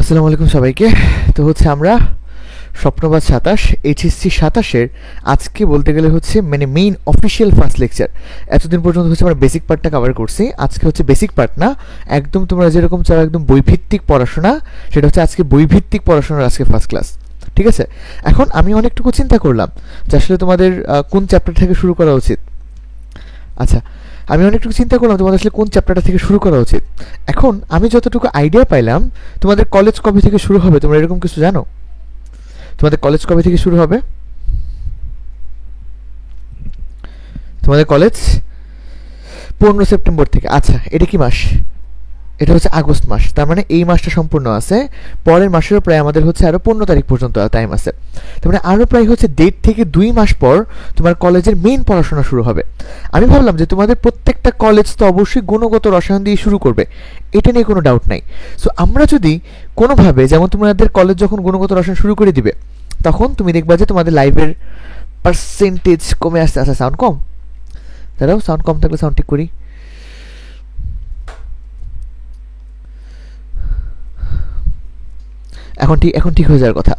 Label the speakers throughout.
Speaker 1: আসসালামু আলাইকুম সবাইকে। তো হচ্ছে আমরা স্বপ্নবাদ 27 এইচএসসি 27-এর আজকে বলতে গেলে হচ্ছে মানে মেইন অফিসিয়াল ফার্স্ট লেকচার। এতদিন পর্যন্ত হচ্ছে আমরা বেসিক পার্টটা কভার করছি, আজকে হচ্ছে বেসিক পার্ট না, একদম তোমরা যেরকম চাও একদম বইভিত্তিক পড়াশোনা, সেটা হচ্ছে আজকে বইভিত্তিক পড়াশোনার আজকে ফার্স্ট ক্লাস। ঠিক আছে, এখন আমি অনেকটুকু চিন্তা করলাম যে আসলে তোমাদের কোন চ্যাপ্টার থেকে শুরু করা উচিত। আচ্ছা, আমি অনেকটুকু চিন্তা করলাম তোমাদের আসলে কোন চ্যাপ্টারটা থেকে শুরু করা উচিত। এখন আমি যতটুকু আইডিয়া পাইলাম, তোমাদের কলেজ কবে থেকে শুরু হবে তোমরা এরকম কিছু জানো? তোমাদের কলেজ কবে থেকে শুরু হবে? তোমাদের কলেজ 15 সেপ্টেম্বর থেকে। আচ্ছা, এটা কি মাস? এটা হচ্ছে আগস্ট মাস, তার মানে এই মাসটা সম্পূর্ণ আছে, পরের মাসেরও প্রায় আমাদের হচ্ছে আরও 15 তারিখ পর্যন্ত টাইম আছে। তার মানে আরও প্রায় হচ্ছে 1.5 থেকে 2 মাস পর তোমার কলেজের মেইন পড়াশোনা শুরু হবে। আমি ভাবলাম যে তোমাদের প্রত্যেকটা কলেজ তো অবশ্যই গুণগত রসায়ন দিয়ে শুরু করবে, এটা নিয়ে কোনো ডাউট নাই। সো আমরা যদি কোনোভাবে, যেমন তোমাদের কলেজ যখন গুণগত রসায়ন শুরু করে দিবে, তখন তুমি দেখবা যে তোমাদের লাইভের পার্সেন্টেজ কমে আসতে। আচ্ছা, সাউন্ড কম, দাঁড়াও, সাউন্ড কম থাকলে সাউন্ড ঠিক করি। এখন ঠিক হয়ে যাওয়ার কথা।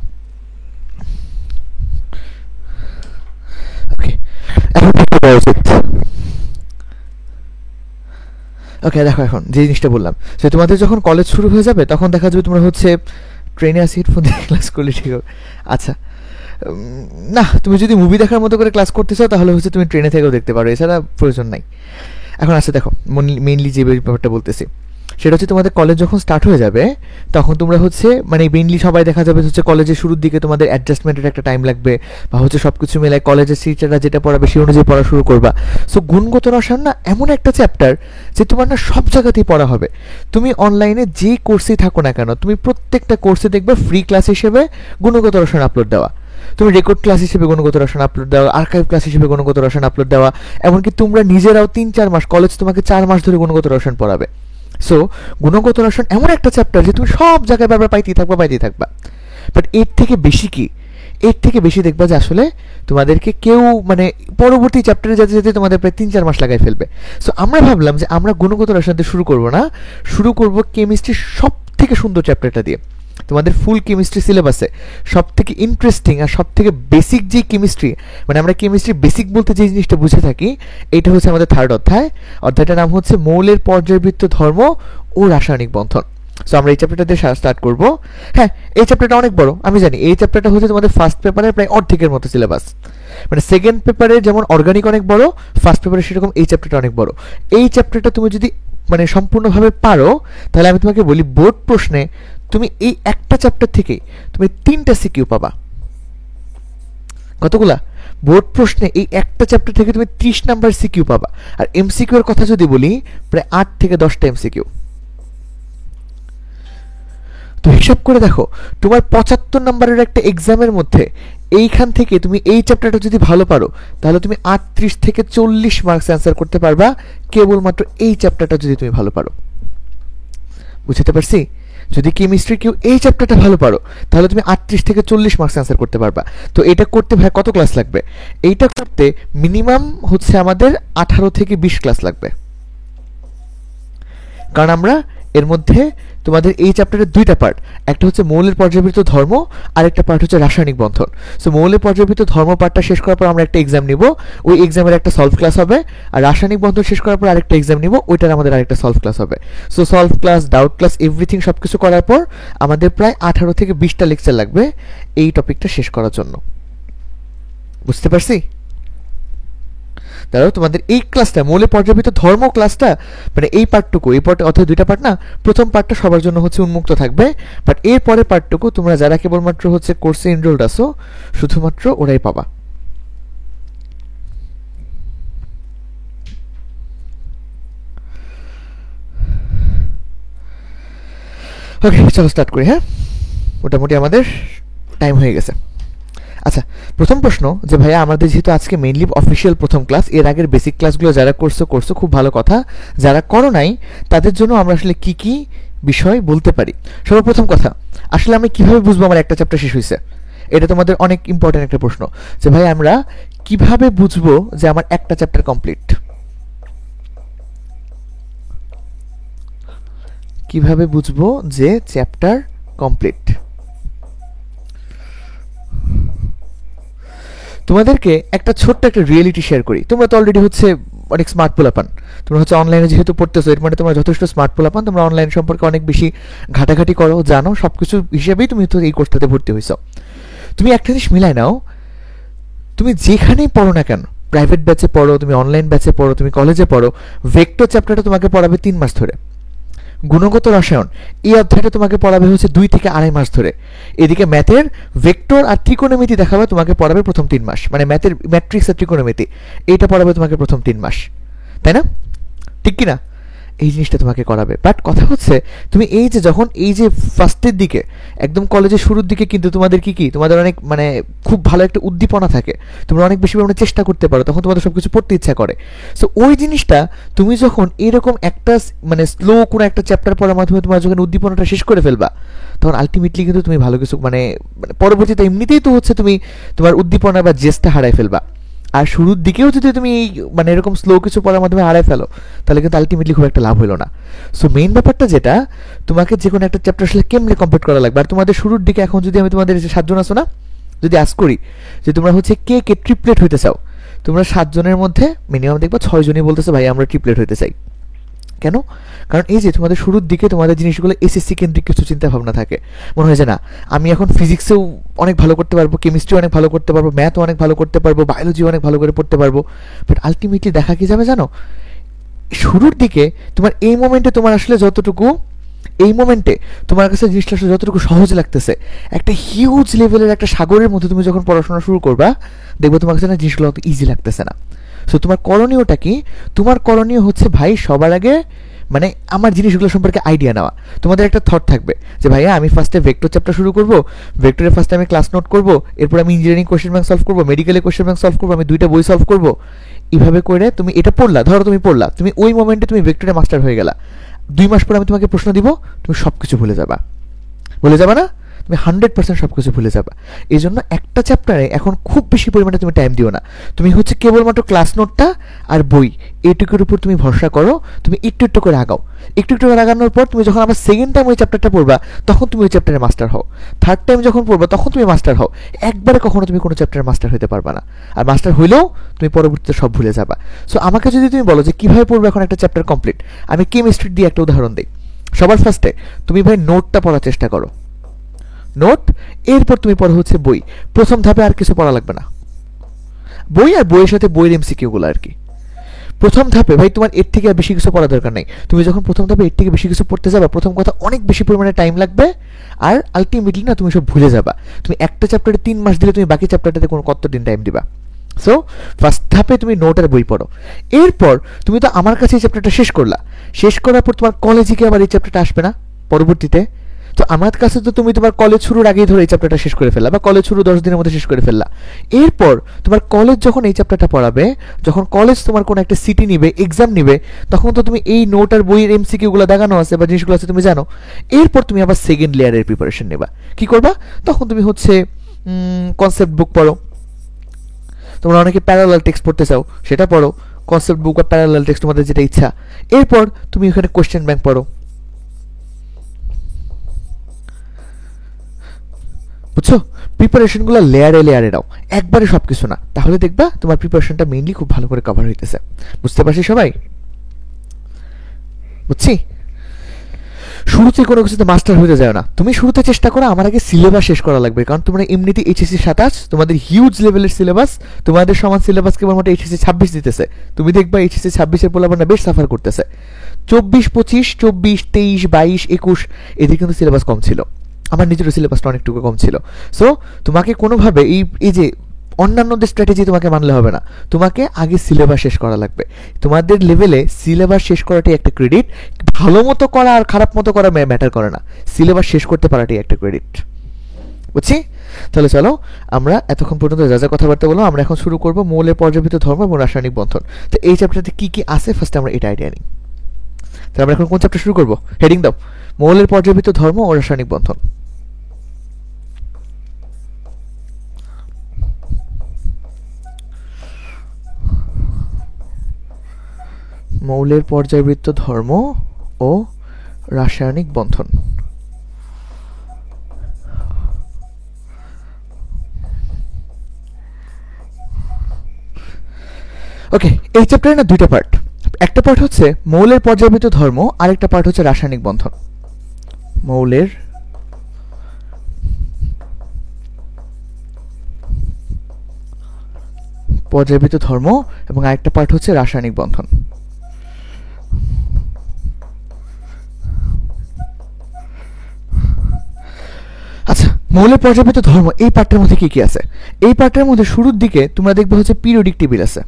Speaker 1: ওকে, এখন ঠিক হয়ে যাওয়া উচিত। ওকে, দেখো এখন যে জিনিসটা বললাম, যে তোমাদের যখন কলেজ শুরু হয়ে যাবে তখন দেখা যাবে তোমরা হচ্ছে ট্রেনে আসি হেডফোন দিয়ে ক্লাস করলে ঠিক হবে। আচ্ছা, না, তুমি যদি মুভি দেখার মতো করে ক্লাস করতে চাও তাহলে হচ্ছে তুমি ট্রেনে থেকেও দেখতে পারো, এছাড়া প্রয়োজন নাই। এখন আচ্ছা দেখো, মেইনলি যে ব্যাপারটা বলতেছি সেটা হচ্ছে তোমাদের কলেজ যখন স্টার্ট হয়ে যাবে তখন তোমরা হচ্ছে মানে মেইনলি সবাই দেখা যাবে হচ্ছে কলেজের শুরুর দিকে তোমাদের অ্যাডজাস্টমেন্টের একটা টাইম লাগবে, বা হচ্ছে সব কিছু মিলায় কলেজের টিচাররা যেটা পড়াবে সেই অনুযায়ী পড়া শুরু করবা। সো গুণগত রসায়ন না এমন একটা চ্যাপ্টার যে তোমার না সব জায়গাতেই পড়া হবে। তুমি অনলাইনে যে কোর্সেই থাকো না কেন, তুমি প্রত্যেকটা কোর্সে দেখবে ফ্রি ক্লাস হিসেবে গুণগত রসায়ন আপলোড দেওয়া, তুমি রেকর্ড ক্লাস হিসেবে গুণগত রসায়ন আপলোড দেওয়া, আর্কাইভ ক্লাস হিসেবে গুণগত রসায়ন আপলোড দেওয়া, এমনকি তোমরা নিজেরাও 3-4 মাস, কলেজ তোমাকে 4 মাস ধরে গুণগত রসায়ন পড়াবে। সো গুণগত রসায়ন এমন একটা চ্যাপ্টার যে তুমি সব জায়গায় বারবার পাইতেই থাকবা। বাট এর থেকে বেশি কি, এর থেকে বেশি দেখবা যে আসলে তোমাদেরকে কেউ মানে পরবর্তী চ্যাপ্টারে যেতে যেতে তোমাদের প্রায় 3-4 মাস লাগাই ফেলবে। সো আমরা ভাবলাম যে আমরা গুণগত রসায়ন দিয়ে শুরু করবো না, শুরু করবো কেমিস্ট্রির সব থেকে সুন্দর চ্যাপ্টারটা দিয়ে। তোমাদের ফুল কেমিস্ট্রি সিলেবাসে সব থেকে ইন্টারেস্টিং আর সব থেকে বেসিক যে কেমিস্ট্রি, মানে আমরা কেমিস্ট্রি বেসিক বলতে যে জিনিসটা বুঝে থাকি, এটা হচ্ছে আমাদের থার্ড অধ্যায়। অধ্যায়টার নাম হচ্ছে মৌলের পর্যায়বৃত্ত ধর্ম ও রাসায়নিক বন্ধন। সো আমরা এই চ্যাপ্টারটা দিয়ে স্টার্ট করবো। হ্যাঁ, এই চ্যাপ্টারটা অনেক বড় আমি জানি, এই চ্যাপ্টারটা হচ্ছে তোমাদের ফার্স্ট পেপারের প্রায় অর্ধেকের মতো সিলেবাস। মানে সেকেন্ড পেপারে যেমন অর্গানিক অনেক বড়, ফার্স্ট পেপারে সেরকম এই চ্যাপ্টারটা অনেক বড়। এই চ্যাপ্টারটা তুমি যদি মানে সম্পূর্ণভাবে পারো, তাহলে আমি তোমাকে বলি বোর্ড প্রশ্নে তুমি এই একটা চ্যাপ্টার থেকে তুমি 3টা সিকিউ পাবা। কতগুলা? বোর্ড প্রশ্নে এই একটা চ্যাপ্টার থেকে তুমি 30 নাম্বার সিকিউ পাবা। আর এমসিকিউ এর কথা যদি বলি, প্রায় 8 থেকে 10টা এমসিকিউ। তো হিসাব করে দেখো, তোমার 75 নাম্বারের একটা এক্সামের মধ্যে এইখান থেকে তুমি এই চ্যাপ্টারটা যদি ভালো পারো, তাহলে তুমি 38 থেকে 40 মার্কস অ্যান্সার করতে পারবা, কেবলমাত্র এই চ্যাপ্টারটা যদি তুমি ভালো পারো। বুঝতে পারছি? যদি কেমিস্ট্রি কেউ এই চ্যাপ্টারটা ভালো পারো, তাহলে তুমি 38 থেকে 40 মার্কস অ্যান্সার করতে পারবা। তো এটা করতে ভাই কত ক্লাস লাগবে? এইটা করতে মিনিমাম হচ্ছে আমাদের 18 থেকে 20 ক্লাস লাগবে, কারণ আমরা এর মধ্যে তোমাদের এই চ্যাপ্টারের 2টা পার্ট, একটা হচ্ছে মৌলের পর্যায়বৃত্ত ধর্ম, আর একটা পার্ট হচ্ছে রাসায়নিক বন্ধন। সো মৌলের পর্যায়বৃত্ত ধর্ম পার্টটা শেষ করার পর আমরা একটা এক্সাম নিব, ওই এক্সামের একটা সলভ ক্লাস হবে। আর রাসায়নিক বন্ধন শেষ করার পর আরেকটা এক্সাম নিব, ওইটার আমাদের আরেকটা সলভ ক্লাস হবে। So solve class, doubt class, everything সব কিছু করার পর আমাদের প্রায় 18 থেকে 20টা লেকচার লাগবে এই টপিকটা শেষ করার জন্য। বুঝতে পারছি? তাহলে তোমাদের এই ক্লাসটা, মৌলের পর্যায়বৃত্ত ধর্ম ক্লাসটা, মানে এই পার্টটুকু, এই পার্ট অর্থাৎ 2টা পার্ট না, প্রথম পার্টটা সবার জন্য হচ্ছে উন্মুক্ত থাকবে। বাট এর পরের পার্টটুকু তোমরা যারা কেবলমাত্র হচ্ছে কোর্সে এনরোলড আছো, শুধুমাত্র ওরাই পাবা। ওকে, চলো স্টার্ট করি। হ্যাঁ, মোটামুটি আমাদের টাইম হয়ে গেছে। আচ্ছা, প্রথম প্রশ্ন যে ভাইয়া আমাদের যেহেতু আজকে মেইনলি অফিসিয়াল প্রথম ক্লাস, এর আগের বেসিক ক্লাসগুলো যারা করছো খুব ভালো কথা, যারা করো নাই তাদের জন্য আমরা আসলে কি কি বিষয় বলতে পারি। সর্বপ্রথম কথা, আসলে আমি কিভাবে বুঝবো আমার একটা চ্যাপ্টার শেষ হয়েছে? এটা তোমাদের অনেক ইম্পর্টেন্ট একটা প্রশ্ন, যে ভাই আমরা কিভাবে বুঝবো যে আমার একটা চ্যাপ্টার কমপ্লিট? কিভাবে বুঝবো যে চ্যাপ্টার কমপ্লিট। তোমাদেরকে একটা ছোট্ট একটা রিয়েলিটি শেয়ার করি। তোমরা তো অলরেডি হচ্ছে অনেক স্মার্ট পোলাপান, তোমরা হচ্ছে অনলাইনে যেহেতু পড়তেছো, এর মানে তোমরা যথেষ্ট স্মার্ট পোলাপান, তোমরা অনলাইন সম্পর্কে অনেক বেশি ঘাটাঘাটি করো, জানো, সব কিছু হিসেবেই তুমি তো এই কোর্সটাতে ভর্তি হয়েছো। তুমি একটা জিনিস মিলাই নাও, তুমি যেখানেই পড়ো না কেন, প্রাইভেট ব্যাচে পড়ো, তুমি অনলাইন ব্যাচে পড়ো, তুমি কলেজে পড়ো, ভেক্টর চ্যাপ্টারটা তোমাকে পড়াবে 3 মাস ধরে। গুণগত রসায়ন এই অধ্যায়টা তোমাকে পড়াবে হচ্ছে 2 থেকে 2.5 মাস ধরে। এদিকে ম্যাথের ভেক্টর আর ত্রিকোণমিতি দেখাবে তোমাকে পড়াবে প্রথম 3 মাস, মানে ম্যাথের ম্যাট্রিক্স আর ত্রিকোণমিতি এইটা পড়াবে তোমাকে প্রথম 3 মাস, তাই না? ঠিক কি না? এই জিনিসটা তোমাকে করাবে। বাট কথা হচ্ছে তুমি এই যে যখন এই যে ফার্স্টের দিকে একদম কলেজের শুরুর দিকে কিন্তু তোমাদের কি তোমাদের অনেক মানে খুব ভালো একটা উদ্দীপনা থাকে, তোমরা অনেক বেশি পরিমাণে চেষ্টা করতে পারো, তখন তোমাদের সবকিছু পড়তে ইচ্ছা করে। সো ওই জিনিসটা তুমি যখন এরকম একটা মানে স্লো কোনো একটা চ্যাপ্টার পড়ার মাধ্যমে তোমার যখন উদ্দীপনাটা শেষ করে ফেলবা, তখন আলটিমেটলি কিন্তু তুমি ভালো কিছু মানে পরবর্তীতে এমনিতেই তো হচ্ছে তুমি তোমার উদ্দীপনা বা জেসটা হারাই ফেলবা। আর শুরুর দিকেও যদি তুমি মানে এরকম স্লো কিছু পড়ার মাধ্যমে হারাই ফেলো, তাহলে কিন্তু আলটিমেটলি খুব একটা লাভ হলো না। সো মেইন ব্যাপারটা যেটা, তোমাকে যে কোনো একটা চ্যাপ্টার আসলে কেমনে কমপ্লিট করা লাগবে। আর তোমাদের শুরুর দিকে এখন যদি আমি তোমাদের যে 7 জন আছো না, যদি আজ করি যে তোমরা হচ্ছে কে কে ট্রিপলেট হইতে চাও, তোমরা 7 জনের মধ্যে মিনিমাম দেখবা 6 জনই বলতেছে ভাই আমরা ট্রিপলেট হইতে চাই। কেন? কারণ এই যে তোমাদের শুরুর দিকে তোমাদের জিনিসগুলো এসএসসি কেন্দ্রিক কিছু চিন্তা ভাবনা থাকে, মনে হয় যে না আমি এখন ফিজিক্সেও অনেক ভালো করতে পারবো, কেমিস্ট্রি অনেক ভালো করতে পারবো, ম্যাথও অনেক ভালো করতে পারবো, বায়োলজি অনেক ভালো করে পড়তে পারবো। বাট আলটিমেটলি দেখা কি যাবে জানো, শুরুর দিকে তোমার এই মোমেন্টে তোমার আসলে যতটুকু এই মোমেন্টে তোমার কাছে জিনিসটা আসলে যতটুকু সহজ লাগতেছে, একটা হিউজ লেভেলের একটা সাগরের মধ্যে তুমি যখন পড়াশোনা শুরু করবা, দেখবো তোমার কাছে না জিনিসগুলো অত ইজি লাগতেছে না। সো তোমার করণীয়টা কি? তোমার করণীয় হচ্ছে ভাই সবার আগে মানে আমার জিনিসগুলো সম্পর্কে আইডিয়া নেওয়া। তোমাদের একটা থট থাকবে যে ভাইয়া আমি ফার্স্টে ভেক্টর চ্যাপ্টার শুরু করবো, ভেক্টরের ফার্স্টে আমি ক্লাস নোট করবো, এরপর আমি ইঞ্জিনিয়ারিং কোয়েশ্চেন ব্যাংক সলভ করবো, মেডিকেলের কোয়েশ্চেন ব্যাংক সলভ করবো, আমি 2টা বই সলভ করবো। এইভাবে করে তুমি এটা পড়লা, ধরো তুমি পড়লা, তুমি ওই মোমেন্টে তুমি ভেক্টরে মাস্টার হয়ে গেলা। 2 মাস পরে আমি তোমাকে প্রশ্ন দিব, তুমি সব কিছু ভুলে যাবা, ভুলে যাবা না? তুমি 100% সব কিছু ভুলে যাবা। এই জন্য একটা চ্যাপ্টারে এখন খুব বেশি পরিমাণে তুমি টাইম দিও না, তুমি হচ্ছে কেবলমাত্র ক্লাস নোটটা আর বই এইটুকুর উপর তুমি ভরসা করো, তুমি একটু একটু করে আগাও। একটু একটু করে আগানোর পর তুমি যখন আবার সেকেন্ড টাইম ওই চ্যাপ্টারটা পড়বা, তখন তুমি ওই চ্যাপ্টারে মাস্টার হও। থার্ড টাইম যখন পড়বা তখন তুমি মাস্টার হও। একবারে কখনো তুমি কোনো চ্যাপ্টারে মাস্টার হতে পারবা না, আর মাস্টার হইলেও তুমি পরবর্তীতে সব ভুলে যাবা। সো আমাকে যদি তুমি বলো যে কীভাবে পড়বে এখন একটা চ্যাপ্টার কমপ্লিট, আমি কেমিস্ট্রি দিয়ে একটা উদাহরণ দিই। সবার ফার্স্টে তুমি ভাই নোটটা পড়ার চেষ্টা করো, নোট, এরপর তুমি পড়ো হচ্ছে বই। প্রথম ধাপে আর কিছু পড়া লাগবে না, বই আর বইয়ের সাথে বইয়ের এমসিকিউগুলো আর কি। প্রথম ধাপে ভাই তোমার এর থেকে আর বেশি কিছু পড়া দরকার নেই। তুমি যখন প্রথম ধাপে এর থেকে বেশি কিছু পড়তে যাবা, প্রথম কথা অনেক বেশি পরিমাণে টাইম লাগবে, আর আলটিমেটলি না তুমি সব ভুলে যাবা। তুমি একটা চ্যাপ্টারে 3 মাস দিলে তুমি বাকি চ্যাপ্টারটাতে কতদিন টাইম দিবা? সো ফার্স্ট ধাপে তুমি নোট আর বই পড়ো। এরপর তুমি তো আমার কাছে এই চ্যাপ্টারটা শেষ করলা, শেষ করার পর তোমার কলেজে কি আবার এই চ্যাপ্টারটা আসবে না পরবর্তীতে? তো আমার কাছে তো তুমি তোমার কলেজ শুরুর আগেই ধরে এই চ্যাপ্টারটা শেষ করে ফেললা, বা কলেজ শুরু 10 দিনের মধ্যে শেষ করে ফেললা। এরপর তোমার কলেজ যখন এই চ্যাপ্টারটা পড়াবে, যখন কলেজ তোমার কোনো একটা সিটি নিবে, এক্সাম নিবে, তখন তো তুমি এই নোট আর বইয়ের এমসিকিউগুলো দেখানো আছে বা জিনিসগুলো আছে তুমি জানো। এরপর তুমি আবার সেকেন্ড লেয়ারের প্রিপারেশন নেবা। কি করবা? তখন তুমি হচ্ছে কনসেপ্ট বুক পড়ো, তোমরা অনেকে প্যারালাল টেক্সট পড়তে চাও, সেটা পড়ো, কনসেপ্ট বুক বা প্যারালাল টেক্সট তোমাদের যেটা ইচ্ছা। এরপর তুমি ওখানে কোয়েশ্চেন ব্যাংক পড়ো, বুঝছো? প্রিপারেশনগুলো লেয়ারে লেয়ারে নাও, একবারে সব কিছু না, তাহলে দেখবা তোমার প্রিপারেশনটা মেইনলি খুব ভালো করে কভার হইতেছে। বুঝতে পারছি সবাই? বুঝছি? শুরুতে কোনো কিছুতে মাস্টার হতে যায় না, তুমি শুরুতে চেষ্টা করো আমার আগে সিলেবাস শেষ করা লাগবে। কারণ তোমরা এমনিতে এইচএসসি 27 তোমাদের হিউজ লেভেলের সিলেবাস, তোমাদের সমান সিলেবাস কেবলমাত্র এইচএসসি 26 দিতেছে। তুমি দেখবা এইচএসসি 26-এর পোলাপানরা বেশ সাফার করতেছে। 24, 25, 24, 23, 22, 21 এদের কিন্তু সিলেবাস কম ছিল, আমার নিজেরও সিলেবাসটা অনেকটুকু কম ছিল। সো তোমাকে কোনোভাবে এই যে অন্যান্যদের স্ট্র্যাটেজি তোমাকে মানলে হবে না, তোমাকে আগে সিলেবাস শেষ করা লাগবে। তোমাদের লেভেলে সিলেবাস শেষ করাটাই একটা ক্রেডিট, ভালো মতো করা আর খারাপ মতো করা ম্যাটার করে না, সিলেবাস শেষ করতে পারাটাই একটা ক্রেডিট। বুঝছি? তাহলে চলো আমরা এতক্ষণ পর্যন্ত যা যা কথাবার্তা বললাম, আমরা এখন শুরু করবো মৌলের পর্যাবৃত ধর্ম এবং রাসায়নিক বন্ধন। তো এই চ্যাপ্টারতে কি কি আছে ফার্স্টে আমরা এটা আইডিয়া নিই। তাহলে আমরা এখন কোন চ্যাপ্টার শুরু করবো? হেডিং দাও, মৌলের পর্যাবৃত ধর্ম ও রাসায়নিক বন্ধন। মৌলের পর্যায়বৃত্ত ধর্ম ও রাসায়নিক বন্ধন। ওকে, এই চ্যাপ্টারে না দুইটা পার্ট। একটা পার্ট হচ্ছে মৌলের পর্যায়বৃত্ত ধর্ম, আরেকটা পার্ট হচ্ছে রাসায়নিক বন্ধন। মৌলের পর্যায়বৃত্ত ধর্ম এবং আরেকটা পার্ট হচ্ছে রাসায়নিক বন্ধন। আচ্ছা, মৌলের পর্যায়বৃত্ত ধর্ম এই পার্টের মধ্যে কি কি আছে? এই পার্টের মধ্যে শুরুর দিকে তোমরা দেখবে হচ্ছে পিরিয়ডিক টেবিল আছে।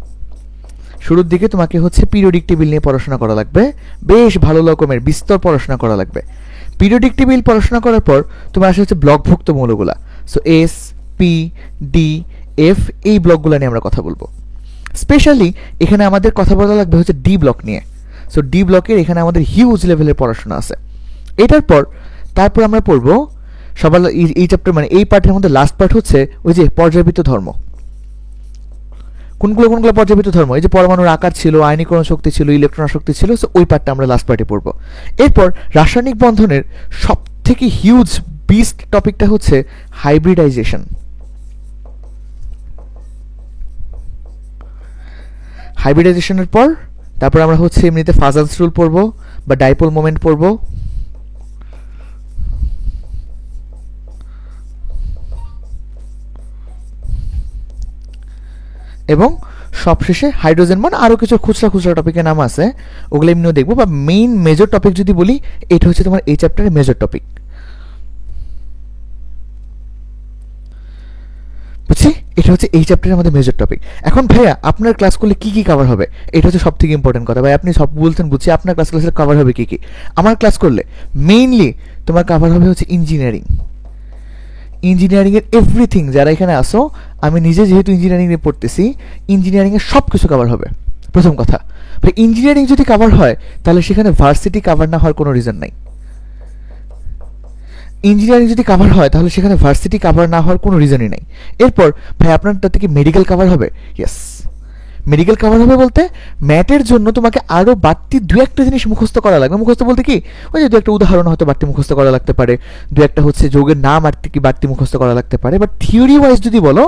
Speaker 1: শুরুর দিকে তোমাকে হচ্ছে পিরিয়ডিক টেবিল নিয়ে পড়াশোনা করা লাগবে, বেশ ভালো রকমের বিস্তর পড়াশোনা করা লাগবে। পিরিয়ডিক টেবিল পড়াশোনা করার পর তোমার আসে হচ্ছে ব্লকভুক্ত মৌলগুলা। So s, p, d, f, এই ব্লকগুলো নিয়ে আমরা কথা বলবো। স্পেশালি এখানে আমাদের কথা বলা লাগবে হচ্ছে ডি ব্লক নিয়ে। সো ডি ব্লকের এখানে আমাদের হিউজ লেভেলের পড়াশোনা আছে। এটার পর তারপর আমরা পড়বো সবার এই চ্যাপ্টার মানে এই পার্টের মধ্যে লাস্ট পার্ট হচ্ছে ওই যে পর্যায়বৃত্ত ধর্ম। কোনগুলো পর্যায়বৃত্ত ধর্ম? এই যে পরমাণুর আকার ছিল, আয়নীকরণ শক্তি ছিল, ইলেকট্রন শক্তি ছিল। সো ওই পার্টটা আমরা লাস্ট পার্টে পড়বো। এরপর রাসায়নিক বন্ধনের সব থেকে হিউজ বিস্ট টপিকটা হচ্ছে হাইব্রিডাইজেশন। হাইব্রিডাইজেশনের পর তারপর আমরা হচ্ছে এমনিতে ফাজালস রুল পড়বো বা ডাইপোল মোমেন্ট পড়বো। এবং সবশেষে হাইড্রোজেন বন্ড, আরও কিছু খুচরা টপিকের নাম আছে, ওগুলো এমনিও দেখবো। বা মেইন মেজর টপিক যদি বলি, এটা হচ্ছে তোমার এই চ্যাপ্টারের মেজর টপিক। বুঝছি, এটা হচ্ছে এই চ্যাপ্টারের আমাদের মেজর টপিক। এখন ভাইয়া আপনার ক্লাস করলে কি কি কভার হবে? এটা হচ্ছে সব থেকে ইম্পর্টেন্ট কথা। ভাই আপনি সব বলছেন বুঝছি, আপনার ক্লাস করলে কভার হবে কি কি? আমার ক্লাস করলে মেইনলি তোমার কভার হবে হচ্ছে ইঞ্জিনিয়ারিং। ইঞ্জিনিয়ারিংয়ের এভরিথিং, যারা এখানে আসো, আমি নিজে যেহেতু ইঞ্জিনিয়ারিংয়ে পড়তেছি, ইঞ্জিনিয়ারিংয়ের সব কিছু কভার হবে। প্রথম কথা ভাই, ইঞ্জিনিয়ারিং যদি কভার হয় তাহলে সেখানে ভার্সিটি কভার না হওয়ার কোনো রিজন নাই। ইঞ্জিনিয়ারিং যদি কভার হয় তাহলে সেখানে ভার্সিটি কভার না হওয়ার কোনো রিজনই নাই। এরপর ভাই আপনার তার থেকে মেডিকেল কভার হবে। ইয়েস, মেডিকেল কভার হবে বলতে ম্যাথের জন্য তোমাকে আরও বাড়তি দু একটা জিনিস মুখস্থ করা লাগবে। মুখস্থ বলতে কি, ওই যে দু একটা উদাহরণ হয়তো বাড়তি মুখস্থ করা লাগতে পারে, দু একটা হচ্ছে যৌগের নাম আর কি বাড়তি মুখস্থ করা লাগতে পারে। বাট থিওরি ওয়াইজ যদি বলো,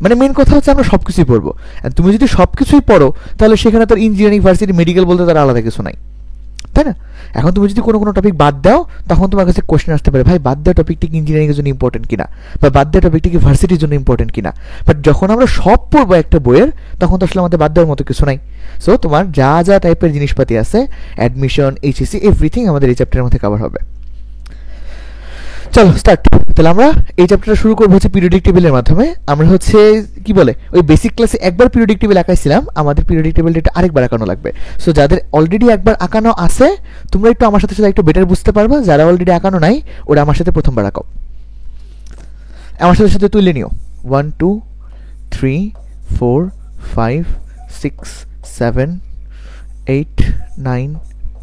Speaker 1: মানে মেন কথা হচ্ছে আমরা সব কিছুই পড়বো। তুমি যদি সব কিছুই পড়ো তাহলে সেখানে তার ইঞ্জিনিয়ারিং, ভার্সিটি, মেডিকেল বলতে তার আলাদা কিছু নাই, তাই না? এখন তুমি যদি কোনো টপিক বাদ দাও, তখন তোমার কাছে কোশ্চেন আসতে পারে, ভাই বাদ দেওয়া টপিকটি কি ইঞ্জিনিয়ারিংয়ের জন্য ইম্পর্টেন্ট কিনা, বা বাদ দেওয়া টপিকটি কি ভার্সিটির জন্য ইম্পর্টেন্ট কিনা। বাট যখন আমরা সব পড়বো একটা বইয়ের, তখন তো আসলে আমাদের বাদ দেওয়ার মতো কিছু নাই। সো তোমার যা যা টাইপের জিনিসপাতি আছে, অ্যাডমিশন, এইচএসসি, এভরিথিং আমাদের এই চ্যাপ্টারের মধ্যে কভার হবে। চলো স্টার্ট। তাহলে আমরা এই চ্যাপ্টারটা শুরু করবো হচ্ছে পিরিয়ডিক টেবিলের মাধ্যমে। আমরা হচ্ছে কি বলে, ওই বেসিক ক্লাসে একবার পিরিয়ডিক টেবিল আঁকাইছিলাম, আমাদের পিরিয়ডিক টেবিলটা একটু আরেকবার আঁকানো লাগবে। সো যাদের অলরেডি একবার আঁকানো আছে, তোমরা একটু আমার সাথে একটু বেটার বুঝতে পারবা। যারা অলরেডি আঁকানো নাই, ওরা আমার সাথে প্রথমবার আঁকাও, আমার সাথে তুলে নিও। 1 2 3 4 5 6 7 8 9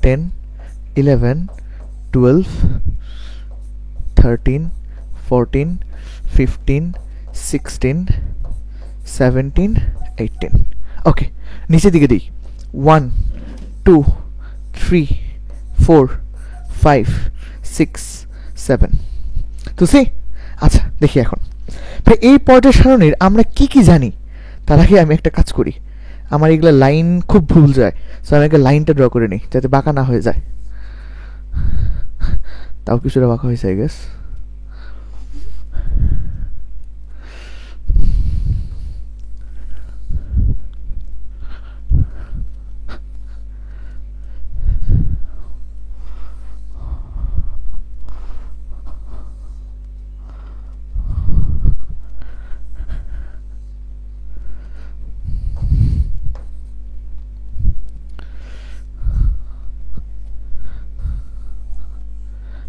Speaker 1: 10 11 12 13 14 15 16 17 18। ওকে, নিচের দিকে দিই। 1 2 3 4 5 6 7। তো সি, আচ্ছা দেখি এখন ভাই এই পর্যায় সারণীর আমরা কি কি জানি। তার আগে আমি একটা কাজ করি, আমার এগুলো লাইন খুব ভুল যায়। সো আমি একটা লাইনটা ড্র করে নিই যাতে বাঁকা না হয়ে যায়। তাও কিছুটা বাঁকা হয়েছে আই গেস।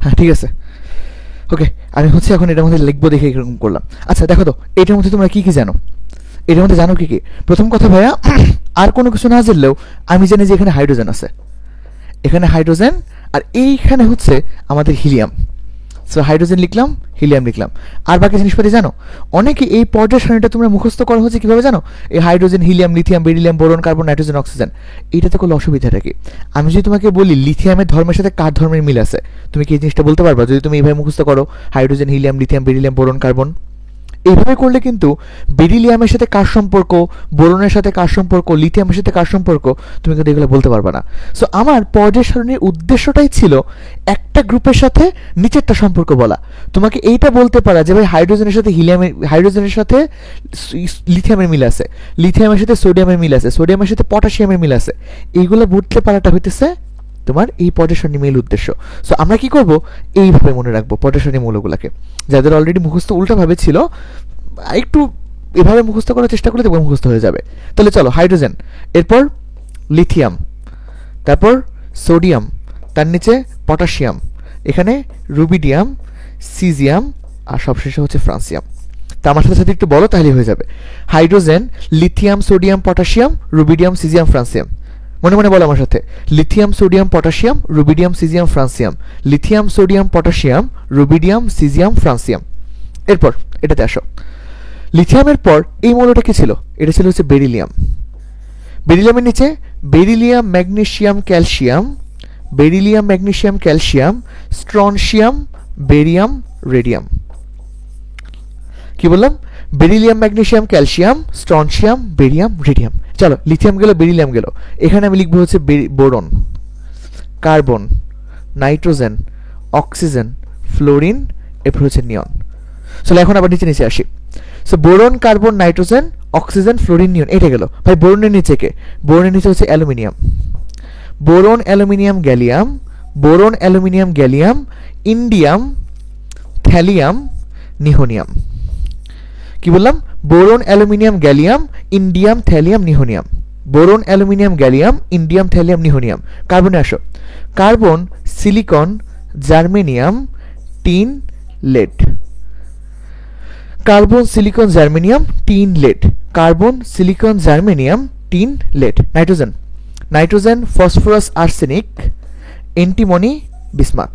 Speaker 1: হ্যাঁ ঠিক আছে, ওকে। আমি হচ্ছে এখন এটার মধ্যে লিখবো, দেখে এরকম করলাম। আচ্ছা দেখো তো, এটার মধ্যে তোমরা কি কি জানো? এটার মধ্যে জানো কি কি? প্রথম কথা ভাইয়া, আর কোনো কিছু না জানলেও আমি জানি যে এখানে হাইড্রোজেন আছে, এখানে হাইড্রোজেন, আর এইখানে হচ্ছে আমাদের হিলিয়াম। সো হাইড্রোজেন লিখলাম, হিলিয়াম লিখলাম। আর বাকি জিনিসপাতি জানো? অনেকে এই পর্যায় সারণীটা তোমরা মুখস্থ করা হচ্ছে কীভাবে জানো? এই hydrogen, helium, lithium, beryllium, boron, carbon, nitrogen, oxygen. এইটাতে কোনো অসুবিধা থাকে? আমি যদি তোমাকে বলি লিথিয়ামের ধর্মের সাথে কার ধর্মের মিল আছে, তুমি কি এই জিনিসটা বলতে পারবা যদি তুমি এইভাবে মুখস্থ করো? Hydrogen, helium, lithium, beryllium, boron, carbon, এইভাবে করলে কিন্তু বেরিলিয়ামের সাথে কার সম্পর্ক, বোরনের সাথে কার সম্পর্ক, লিথিয়ামের সাথে কার সম্পর্ক, তুমি কিন্তু এগুলো বলতে পারবে না। সো আমার পর্যায় সারণীর উদ্দেশ্যটাই ছিল একটা গ্রুপের সাথে নিচেরটা সম্পর্ক বলা। তোমাকে এইটা বলতে পারা যে ভাই হাইড্রোজেনের সাথে হাইড্রোজেনের সাথে লিথিয়ামের মিল আছে, লিথিয়ামের সাথে সোডিয়ামের মিল আছে, সোডিয়ামের সাথে পটাশিয়ামের মিল আছে, এইগুলো বুঝতে পারাটা হইতেছে তোমার এই পর্যায় সারণী মেইল উদ্দেশ্য। সো আমরা কি করব, এইভাবে মনে রাখবো পর্যায় সারণী মৌলগুলোকে। যাদের অলরেডি মুখস্থ উল্টাভাবে ছিল, একটু এভাবে মুখস্থ করার চেষ্টা করলে দেখবো মুখস্থ হয়ে যাবে। তাহলে চলো, হাইড্রোজেন, এরপর লিথিয়াম, তারপর সোডিয়াম, তার নিচে পটাশিয়াম, এখানে রুবিডিয়াম, সিজিয়াম, আর সবশেষে হচ্ছে ফ্রান্সিয়াম। তা আমার সাথে সাথে একটু বলো, তাহলেই হয়ে যাবে। Hydrogen, lithium, sodium, potassium, rubidium, caesium, francium. মনে মনে বলো আমার সাথে, lithium, sodium, potassium, rubidium, caesium, francium. Lithium, sodium, potassium, rubidium, caesium, francium. এরপর এটাতে আসো, লিথিয়ামের পর এই মৌলটা কি ছিল? এটা ছিল হচ্ছে বেরিলিয়াম। বেরিলিয়ামের নিচে beryllium, magnesium, calcium, beryllium, magnesium, calcium, strontium, barium, radium. কি বললাম? Beryllium, magnesium, calcium, strontium, barium, radium. চলো, লিথিয়াম গেল, বেরিলিয়াম গেল, এখানে আমি লিখবো হচ্ছে boron, carbon, nitrogen, oxygen, fluorine, এরপর হচ্ছে নিয়ন। চলো এখন আবার নিচে নিচে আসি। So boron, carbon, nitrogen, oxygen, fluorine, neon, এটা গেল। ভাই বোরনের নিচে কে? বোরনের নিচে হচ্ছে aluminium, boron, aluminium, gallium, boron, aluminium, gallium, indium, thallium, নিহোনিয়াম। কি বললাম? Boron, aluminium, gallium, indium, thallium, nihonium. Boron, aluminium, gallium, indium, thallium, nihonium. কার্বনে আসো, carbon, silicon, germanium, tin, lead. Carbon, silicon, germanium, tin, lead. Carbon, silicon, germanium, tin, lead. Nitrogen, nitrogen, phosphorus, arsenic, antimony, bismuth.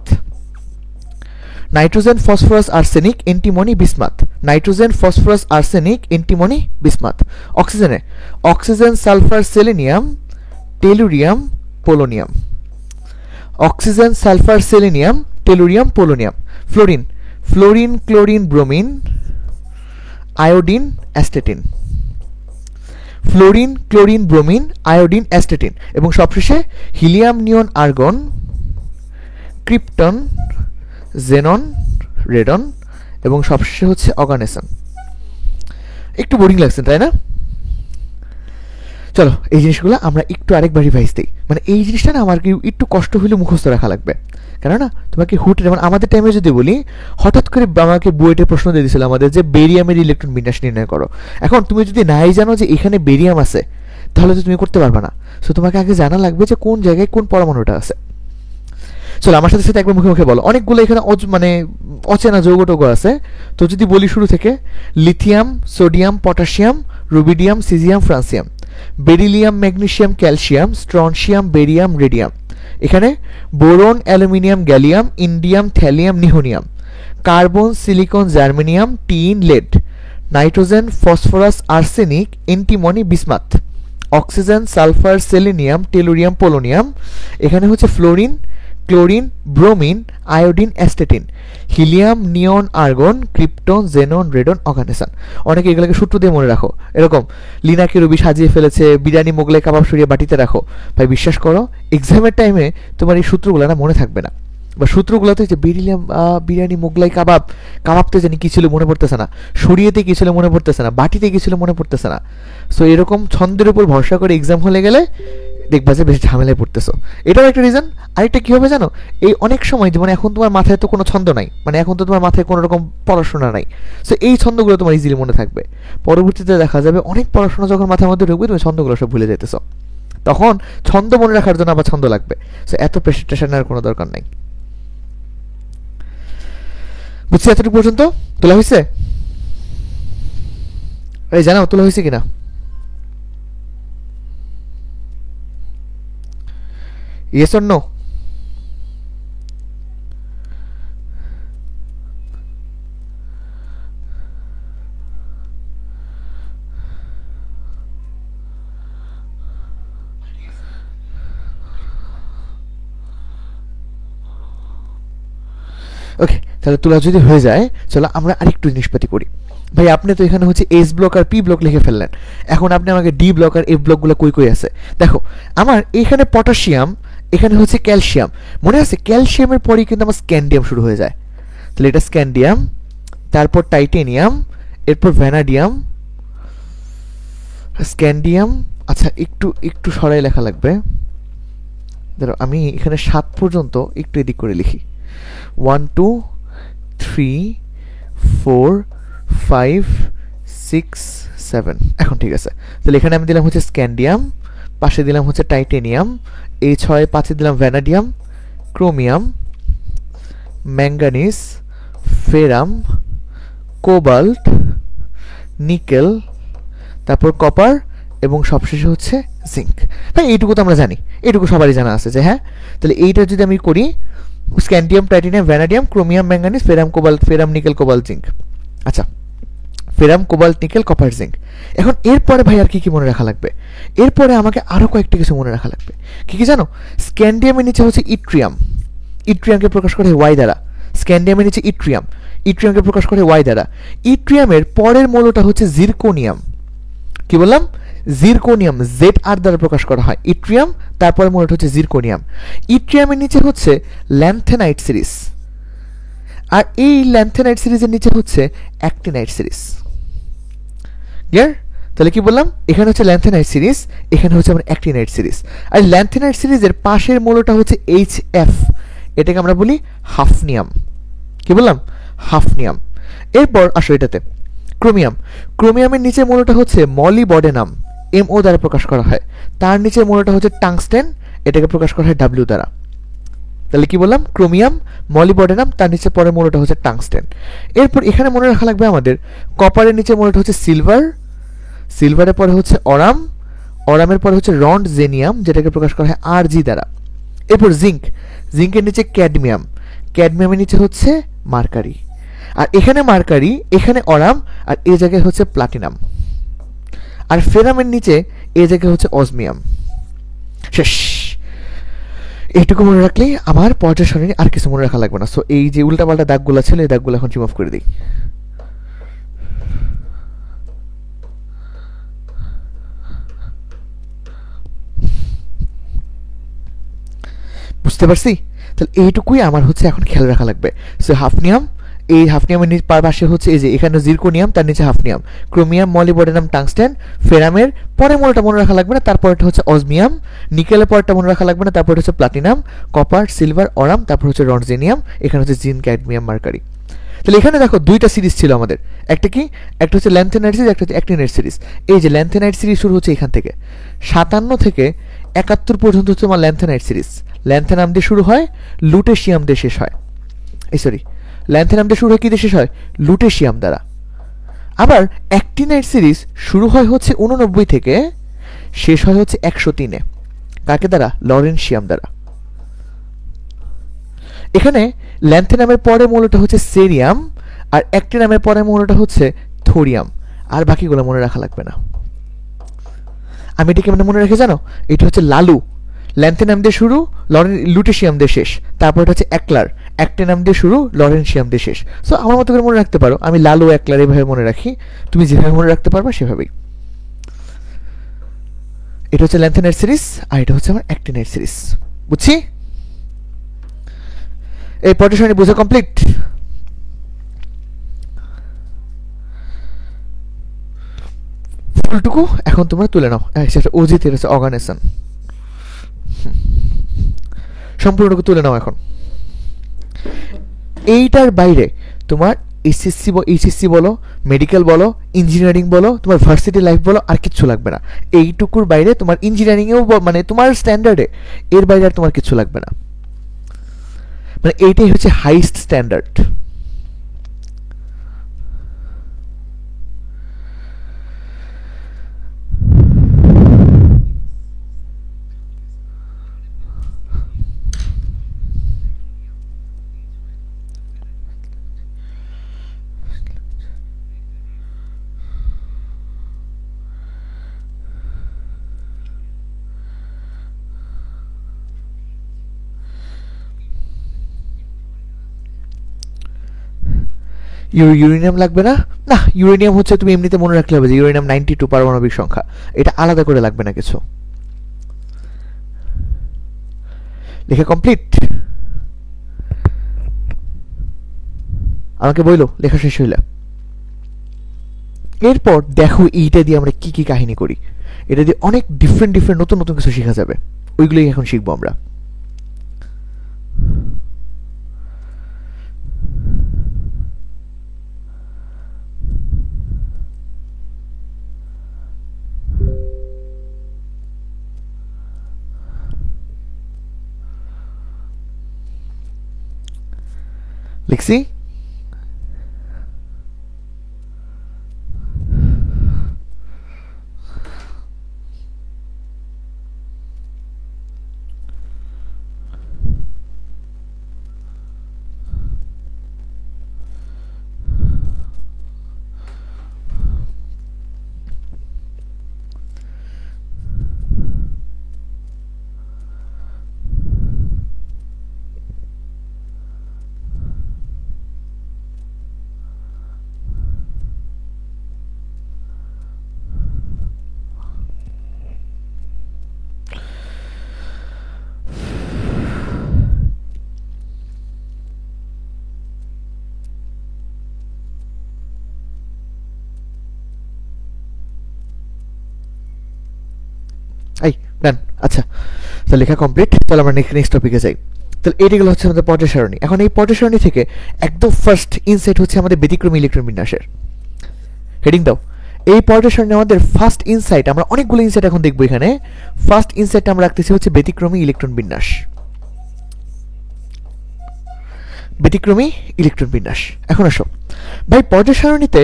Speaker 1: Nitrogen, phosphorus, arsenic, antimony, bismuth. Nitrogen, phosphorus, arsenic, antimony, bismuth. অক্সিজেনে oxygen, sulphur, selenium, tellurium, polonium. Oxygen, sulphur, selenium, tellurium, polonium. Fluorine, fluorine, chlorine, bromine, iodine, astatine. Fluorine, chlorine, bromine, iodine, astatine. এবং সবশেষে helium, neon, argon, krypton, xenon, radon, এবং সবশেষে হচ্ছে অর্গানেসন। একটু boring লাগছে তাই না? চলো, এই জিনিসগুলো আমরা একটু আরেকবার রিভাইজ দিই। মানে এই জিনিসটা না আমার কি একটু কষ্ট হলে মুখস্থ রাখা লাগবে, কেননা তোমাকে হুট, যেমন আমাদের টাইমে যদি বলি, হঠাৎ করে আমাকে বুয়েটে প্রশ্ন দিয়ে দিয়েছিল আমাদের যে বেরিয়ামের ইলেকট্রন বিন্যাস নির্ণয় করো। এখন তুমি যদি নাই জানো যে এখানে বেরিয়াম আছে, তাহলে তো তুমি করতে পারবে না। সো তোমাকে আগে জানা লাগবে যে কোন জায়গায় কোন পরমাণুটা আছে। চলো আমার সাথে সাথে একবার মুখে মুখে বলো। অনেকগুলো এখানে মানে অচেনা যৌগটৌগ আছে। তো যদি বলি শুরু থেকে, lithium, sodium, potassium, rubidium, caesium, francium. Beryllium, magnesium, calcium, strontium, barium, radium. এখানে boron, aluminium, gallium, indium, thallium, nihonium. Carbon, silicon, germanium, tin, lead. Nitrogen, phosphorus, arsenic, antimony, bismuth. Oxygen, sulphur, selenium, tellurium, polonium. এখানে হচ্ছে fluorine, chlorine, bromine, iodine, astatine. Helium, neon, argon, krypton, xenon, radon, oganesson. অনেকে এগুলোকে সূত্র দিয়ে মনে রাখো, এরকম লিনাকে রবি সাজিয়ে ফেলেছে, বিরিয়ানি মোগলাই কাবাব সরিয়ে বাটিতে রাখো। ভাই বিশ্বাস করো, এক্সামের টাইমে তোমার এই সূত্রগুলো না মনে থাকবে না। বা সূত্রগুলোতে যে বেরিলিয়াম, বিরিয়ানি, মোগলাই, কাবাব, কাবাবতে জানি কী ছিল মনে পড়তেছে না, সরিয়েতে কী ছিল মনে পড়তেছে না, বাটিতে কী ছিল মনে পড়তেছে না। সো এরকম ছন্দের উপর ভরসা করে এক্সাম হলে গেলে দেখবা যে বেশ ঝামেলায় পড়তেছো। এটাও একটা রিজন। আরেকটা কী হবে জানো, এই অনেক সময় যেমন এখন তোমার মাথায় তো কোনো ছন্দ নাই, মানে এখন তো তোমার মাথায় কোনো রকম পড়াশোনা নাই। সো এই ছন্দগুলো তোমার ইজিলি মনে থাকবে। পরবর্তীতে দেখা যাবে অনেক পড়াশোনা যখন মাথার মধ্যে ঢুকবে, তুমি ছন্দগুলো সব ভুলে যেতেছো। তখন ছন্দ মনে রাখার জন্য আবার ছন্দ লাগবে। সো এত প্রেশার টেশার নেওয়ার কোনো দরকার নাই। বুঝছি এতটুকু পর্যন্ত? তোলা হয়েছে? এই জানাও তোলা হয়েছে কিনা। Yes or no? ওকে, তাহলে তোলা যদি হয়ে যায়, চলো আমরা আরেকটু জিনিসপাতি করি। ভাই আপনি তো এখানে হচ্ছে এস ব্লক আর পি ব্লক লিখে ফেললেন, এখন আপনি আমাকে ডি ব্লক আর এফ ব্লকগুলো কই কই আছে দেখো। আমার এখানে পটাশিয়াম, এখানে হচ্ছে ক্যালসিয়াম, মনে আছে ক্যালসিয়ামের পরেই কিন্তু আমার স্ক্যান্ডিয়াম শুরু হয়ে যায়, তাহলে এটা স্ক্যান্ডিয়াম, তারপর টাইটেনিয়াম, এরপর ভ্যানাডিয়াম, স্ক্যান্ডিয়াম। আচ্ছা একটু একটু সরাই লেখা লাগবে, ধরো আমি এখানে 7 পর্যন্ত একটু এদিক করে লিখি, 1 2 3 4 5 6 7। এখন ঠিক আছে, তাহলে এখানে আমি দিলাম হচ্ছে স্ক্যান্ডিয়াম, পাশে দিলাম হচ্ছে টাইটেনিয়াম, এই 6 5 দিলাম vanadium, chromium, manganese, ferrum, cobalt, nickel, তারপর কপার এবং সবশেষে হচ্ছে জিঙ্ক। ভাই এইটুকু তো আমরা জানি, এইটুকু সবারই জানা আছে যে হ্যাঁ, তাহলে এইটা যদি আমি করি scandium, titanium, vanadium, chromium, manganese, ferrum, cobalt, ferrum, nickel, cobalt, zinc. আচ্ছা ferrum, cobalt, nickel, copper, zinc. এখন এরপরে ভাই আর কি কি মনে রাখা লাগবে? এরপরে আমাকে আরও কয়েকটা কিছু মনে রাখা লাগবে। কি কি জানো? স্ক্যান্ডিয়ামের নিচে হচ্ছে ইট্রিয়াম, ইট্রিয়ামকে প্রকাশ করে ওয়াই দ্বারা। স্ক্যান্ডিয়ামের নিচে ইট্রিয়াম, ইট্রিয়ামকে প্রকাশ করে ওয়াই দ্বারা। ইট্রিয়ামের পরের মৌলটা হচ্ছে জিরকোনিয়াম। কি বললাম? জিরকোনিয়াম, জেড আর দ্বারা প্রকাশ করা হয় ইট্রিয়াম, তারপরে মৌলটা হচ্ছে জিরকোনিয়াম। ইট্রিয়ামের নিচে হচ্ছে ল্যান্থেনাইট সিরিজ, আর এই ল্যান্থেনাইট সিরিজের নিচে হচ্ছে অ্যাক্টিনাইট সিরিজ। ক্লিয়ার? তাহলে কি বললাম? এখানে হচ্ছে ল্যান্থেনাইট সিরিজ, এখানে হচ্ছে আমার অ্যাক্টিনাইট সিরিজ। আর ল্যান্থেনাইট সিরিজের পাশের মৌলটা হচ্ছে এইচ এফ, এটাকে আমরা বলি হাফনিয়াম। কি বললাম? হাফনিয়াম। এরপর আসো এটাতে ক্রোমিয়াম। ক্রোমিয়ামের নিচে মৌলটা হচ্ছে মলিবডেনাম, এমও দ্বারা প্রকাশ করা হয়। তার নিচে মৌলটা হচ্ছে টাংস্টেন, এটাকে প্রকাশ করা হয় ডাব্লিউ দ্বারা। তাহলে কি বললাম? ক্রোমিয়াম, মলিবডেনাম, তার নিচে পরের মৌলটা হচ্ছে টাংস্টেন। এরপর এখানে মনে রাখা লাগবে আমাদের কপারের নিচে মৌলটা হচ্ছে সিলভার, সিলভারের পরে হচ্ছে অরাম, অরামের পরে হচ্ছে রন্ডজেনিয়াম, যেটাকে প্রকাশ করা হয় আর জি দ্বারা। এরপর জিঙ্ক, জিঙ্কের নিচে ক্যাডমিয়াম, ক্যাডমিয়ামের নিচে হচ্ছে মার্কারি। আর এখানে মার্কারি, এখানে অরাম, আর এই জায়গায় হচ্ছে প্লাটিনাম। আর ফেরামের নিচে এই জায়গায় হচ্ছে অজমিয়াম। শেষ। এইটুকু মনে রাখলেই আমার পর্যায় সারণী, আর কিছু মনে রাখা লাগবে না। সো এই যে উল্টাপাল্টা দাগগুলো ছিল, এই দাগগুলো এখন রিমুভ করে দিই। বুঝতে পারছি? তাহলে এইটুকুই আমার হচ্ছে এখন খেয়াল রাখা লাগবে। সো হাফনিয়াম, এই হাফনিয়ামের পাশে হচ্ছে এই যে এখানে জিরকোনিয়াম, তার নিচে হাফনিয়াম, ক্রোমিয়াম, মলিবডেনাম, টাংস্টেন, ফেরামের পরে মৌলটা মনে রাখা লাগবে না, তারপরটা হচ্ছে অজমিয়াম, নিকেলের পরটা মনে রাখা লাগবে না, তারপর হচ্ছে প্লাটিনাম, কপার, সিলভার, অরাম, তারপর হচ্ছে রন্ডজেনিয়াম, এখানে হচ্ছে জিন, ক্যাডমিয়াম, মার্কারি। তাহলে এখানে দেখো দুইটা সিরিজ ছিল আমাদের, একটা কি, একটা হচ্ছে ল্যান্থেনাইট সিরিজ, একটা হচ্ছে অ্যাক্টিনাইট সিরিজ। এই যে ল্যান্থেনাইট সিরিজ শুরু হচ্ছে এখান থেকে, 57 থেকে 71 পর্যন্ত হচ্ছে আমার ল্যান্থেনাইট সিরিজ। ল্যান্থেনাম দিয়ে শুরু হয়, লুটেশিয়াম দিয়ে শেষ হয়। এই সরি, ল্যান্থেনাম দিয়ে শুরু হয় কি দিয়ে শেষ হয়? লুটেশিয়াম দ্বারা। আবার অ্যাক্টিনাইট সিরিজ শুরু হয় হচ্ছে 89 থেকে, শেষ হয় হচ্ছে 103-এ। কাকে দ্বারা? লরেনশিয়াম দ্বারা। এখানে ল্যান্থেনামের পরে মৌলটা হচ্ছে সেরিয়াম, আর অ্যাক্টিনামের পরে মৌলটা হচ্ছে থোরিয়াম। আর বাকিগুলো মনে রাখা লাগবে না। আমি এটাকে মানে মনে রেখে জানো, এটা হচ্ছে লালু, ল্যান্থেনাম দিয়ে শুরু, লুটেশিয়াম দিয়ে শেষ। তারপর এটা হচ্ছে একলার, অ্যাক্টিনাম দিয়ে শুরু, লরেনশিয়াম দিয়ে শেষ। সো আমার মতো করে মনে রাখতে পারো, আমি লালু, একলার এভাবে মনে রাখি, তুমি যেভাবে মনে রাখতে পারবা সেভাবেই। এটা হচ্ছে ল্যান্থেনাইট সিরিজ, আর এটা হচ্ছে আমার অ্যাক্টিনাইট সিরিজ। বুঝছি? এই পর্যায় সারণী বোঝা কমপ্লিট? ফুলটুকু এখন তোমরা তুলে নাও। সেটা অজিতের হচ্ছে অর্গানাইজেশন, সম্পূর্ণটুকু তুলে নাও এখন। এইটার বাইরে তোমার এইচএসসি বলো, মেডিকেল বলো, ইঞ্জিনিয়ারিং বলো, তোমার ভার্সিটি লাইফ বলো, আর কিচ্ছু লাগবে না। এইটুকুর বাইরে তোমার ইঞ্জিনিয়ারিংয়েও মানে তোমার স্ট্যান্ডার্ডে এর বাইরে আর তোমার কিচ্ছু লাগবে না। মানে এইটাই হচ্ছে হাইস্ট স্ট্যান্ডার্ড। ইউরেনিয়াম লাগবে না? না, ইউরেনিয়াম হচ্ছে তুমি এমনিতে মনে রাখলে হবে যে ইউরেনিয়াম 92 পারমাণবিক সংখ্যা, এটা আলাদা করে লাগবে না কিছু। লেখা কমপ্লিট? আমাকে বইলো লেখা শেষ হইলে। এরপর দেখো এইটা দিয়ে আমরা কি কি কাহিনী করি, এটা দিয়ে অনেক ডিফারেন্ট নতুন নতুন কিছু শেখা যাবে, ওইগুলোই এখন শিখবো আমরা। লিখছি? এই ডান, আচ্ছা তাহলে লেখা কমপ্লিট। তাহলে আমরা নেক্সট টপিকে যাই। তাহলে এইগুলো হচ্ছে আমাদের পর্যায় সারণী। এখন এই পর্যায় সারণী থেকে একদম ফার্স্ট ইনসাইট হচ্ছে আমাদের ব্যতিক্রমী ইলেকট্রন বিন্যাসের। হেডিং দাও। এই পর্যায় সারণী আমাদের ফার্স্ট ইনসাইট, আমরা অনেকগুলো ইনসাইট এখন দেখবো এখানে। ফার্স্ট ইনসাইট আমরা রাখতেছি হচ্ছে ব্যতিক্রমী ইলেকট্রন বিন্যাস। ব্যতিক্রমী ইলেকট্রন বিন্যাস। এখন আসো ভাই, পর্যায় সারণীতে